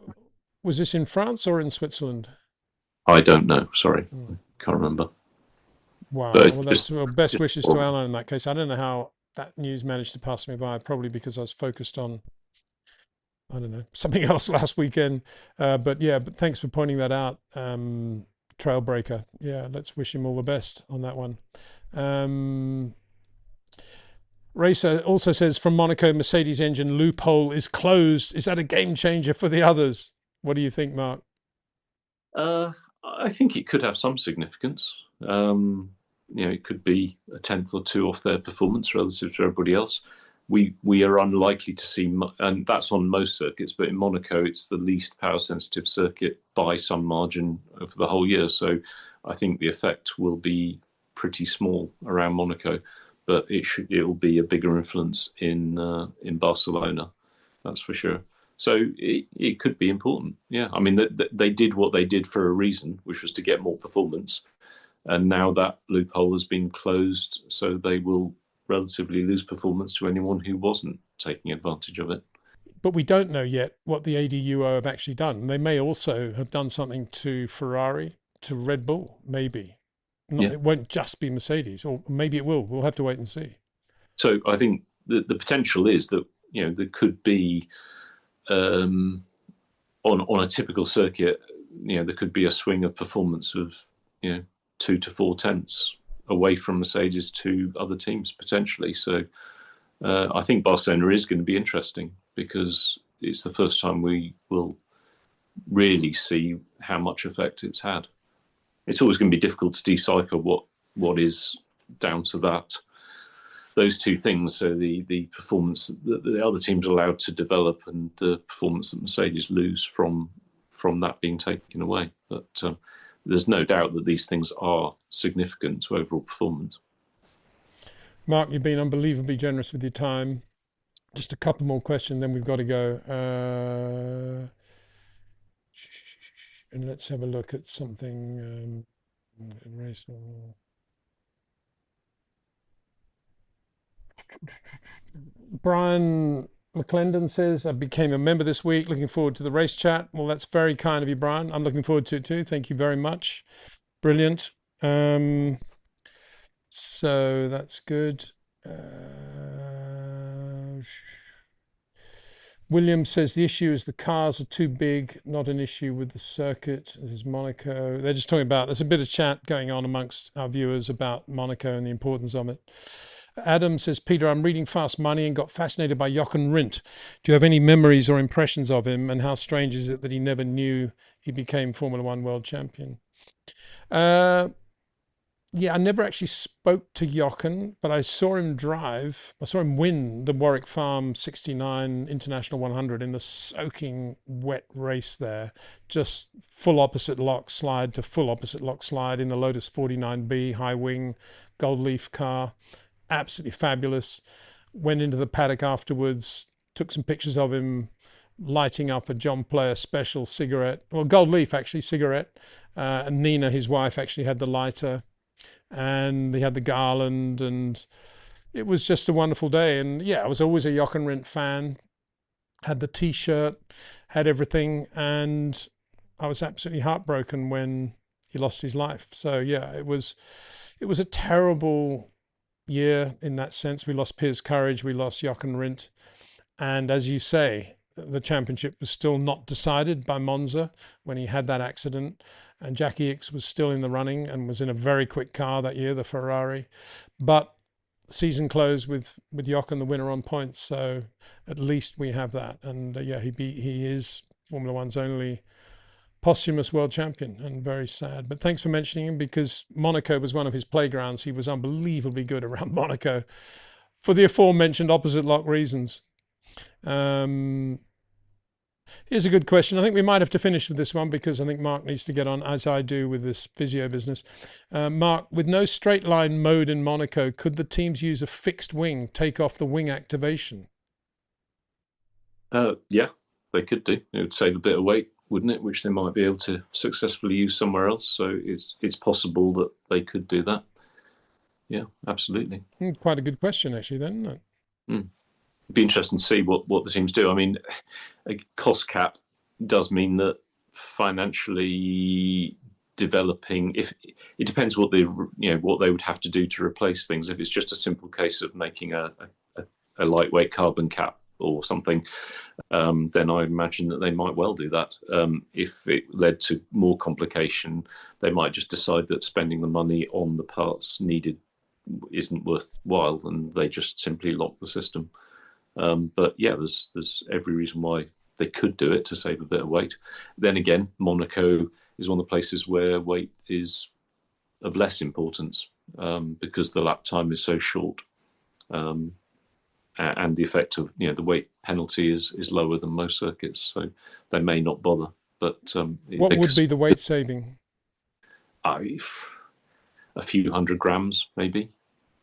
was this in France or in Switzerland? I don't know. Sorry, can't remember. Wow. But Well, that's best wishes to Alan in that case. I don't know how that news managed to pass me by. Probably because I was focused on, I don't know, something else last weekend. But thanks for pointing that out. Trailbreaker. Yeah, let's wish him all the best on that one. Racer also says, from Monaco, Mercedes engine loophole is closed. Is that a game changer for the others? What do you think, Mark? I think it could have some significance. It could be a tenth or two off their performance relative to everybody else. We are unlikely to see, and that's on most circuits, but in Monaco, it's the least power sensitive circuit by some margin over the whole year. So I think the effect will be pretty small around Monaco, but it will be a bigger influence in Barcelona, that's for sure. So it could be important. Yeah, I mean, they did what they did for a reason, which was to get more performance. And now that loophole has been closed, so they will relatively lose performance to anyone who wasn't taking advantage of it. But we don't know yet what the ADUO have actually done. They may also have done something to Ferrari, to Red Bull, maybe. It won't just be Mercedes, or maybe it will. We'll have to wait and see. So I think the potential is that there could be on a typical circuit, there could be a swing of performance of 2 to 4 tenths away from Mercedes to other teams potentially. So I think Barcelona is going to be interesting because it's the first time we will really see how much effect it's had. It's always going to be difficult to decipher what is down to those two things. So the performance that the other teams are allowed to develop and the performance that Mercedes lose from that being taken away. But there's no doubt that these things are significant to overall performance. Mark, you've been unbelievably generous with your time. Just a couple more questions, then we've got to go. And let's have a look at something. Brian McClendon says, I became a member this week. Looking forward to the race chat. Well, that's very kind of you, Brian. I'm looking forward to it too. Thank you very much. Brilliant. So that's good. William says the issue is the cars are too big, not an issue with the circuit. It is Monaco. They're just talking about, there's a bit of chat going on amongst our viewers about Monaco and the importance of it. Adam says, Peter, I'm reading Fast Money and got fascinated by Jochen Rindt. Do you have any memories or impressions of him, and how strange is it that he never knew he became Formula One world champion? Yeah, I never actually spoke to Jochen, but I saw him drive. I saw him win the Warwick Farm 69 International 100 in the soaking wet race there. Just full opposite lock slide to full opposite lock slide in the Lotus 49B high wing gold leaf car. Absolutely fabulous. Went into the paddock afterwards, took some pictures of him lighting up a John Player special cigarette. Well, gold leaf actually, cigarette. And Nina, his wife, actually had the lighter. And they had the garland, and it was just a wonderful day. And yeah, I was always a Jochen Rindt fan, had the t-shirt, had everything, and I was absolutely heartbroken when he lost his life. So yeah, it was a terrible year in that sense. We lost Piers Courage, we lost Jochen Rindt, and as you say, the championship was still not decided by Monza when he had that accident. And Jackie Ickx was still in the running and was in a very quick car that year, the Ferrari. But season closed with Jochen, the winner, on points. So at least we have that. And he is Formula One's only posthumous world champion, and very sad. But thanks for mentioning him, because Monaco was one of his playgrounds. He was unbelievably good around Monaco for the aforementioned opposite lock reasons. Here's a good question. I think we might have to finish with this one because I think Mark needs to get on, as I do, with this physio business. Mark, with no straight line mode in Monaco, could the teams use a fixed wing, take off the wing activation? Yeah, they could do. It would save a bit of weight, wouldn't it? Which they might be able to successfully use somewhere else. So it's possible that they could do that. Yeah, absolutely. Quite a good question, actually, then, isn't it? It'd be interesting to see what the teams do. I mean, a cost cap does mean that financially developing, if it depends what what they would have to do to replace things. If it's just a simple case of making a lightweight carbon cap or something, then I imagine that they might well do that. If it led to more complication, they might just decide that spending the money on the parts needed isn't worthwhile, and they just simply lock the system. But yeah, there's every reason why they could do it to save a bit of weight. Then again, Monaco is one of the places where weight is of less importance, because the lap time is so short, and the effect of the weight penalty is lower than most circuits, so they may not bother. But what would be the weight saving? A few 100 grams maybe.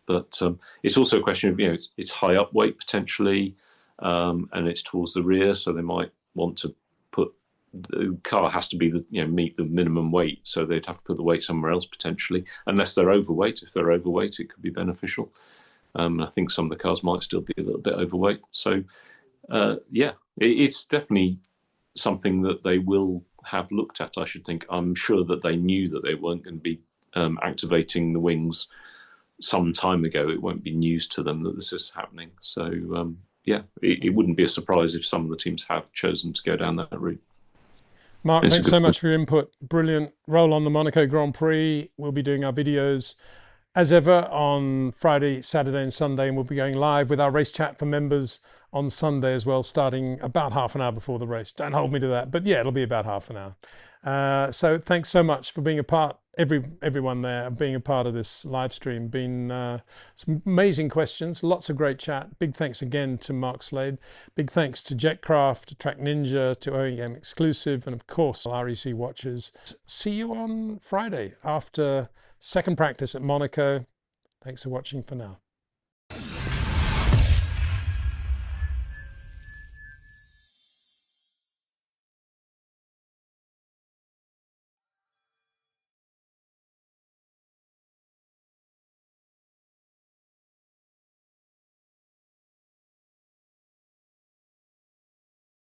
But it's also a question of, it's high up weight potentially, and it's towards the rear, so they might want to put, the car has to be meet the minimum weight, so they'd have to put the weight somewhere else potentially, unless they're overweight. If they're overweight, it could be beneficial. I think some of the cars might still be a little bit overweight. So it's definitely something that they will have looked at, I should think. I'm sure that they knew that they weren't going to be activating the wings some time ago. It won't be news to them that this is happening. So it wouldn't be a surprise if some of the teams have chosen to go down that route. Mark, thanks so much for your input. Brilliant. Roll on the Monaco Grand Prix. We'll be doing our videos as ever on Friday, Saturday and Sunday, and we'll be going live with our race chat for members on Sunday as well, starting about half an hour before the race. Don't hold me to that, but yeah, it'll be about half an hour. So thanks so much for being a part, everyone there, being a part of this live stream. Been some amazing questions, lots of great chat. Big thanks again to Mark Slade. Big thanks to Jetcraft, to TrackNinja, to OEM Exclusive, and of course, REC watchers. See you on Friday after second practice at Monaco. Thanks for watching for now.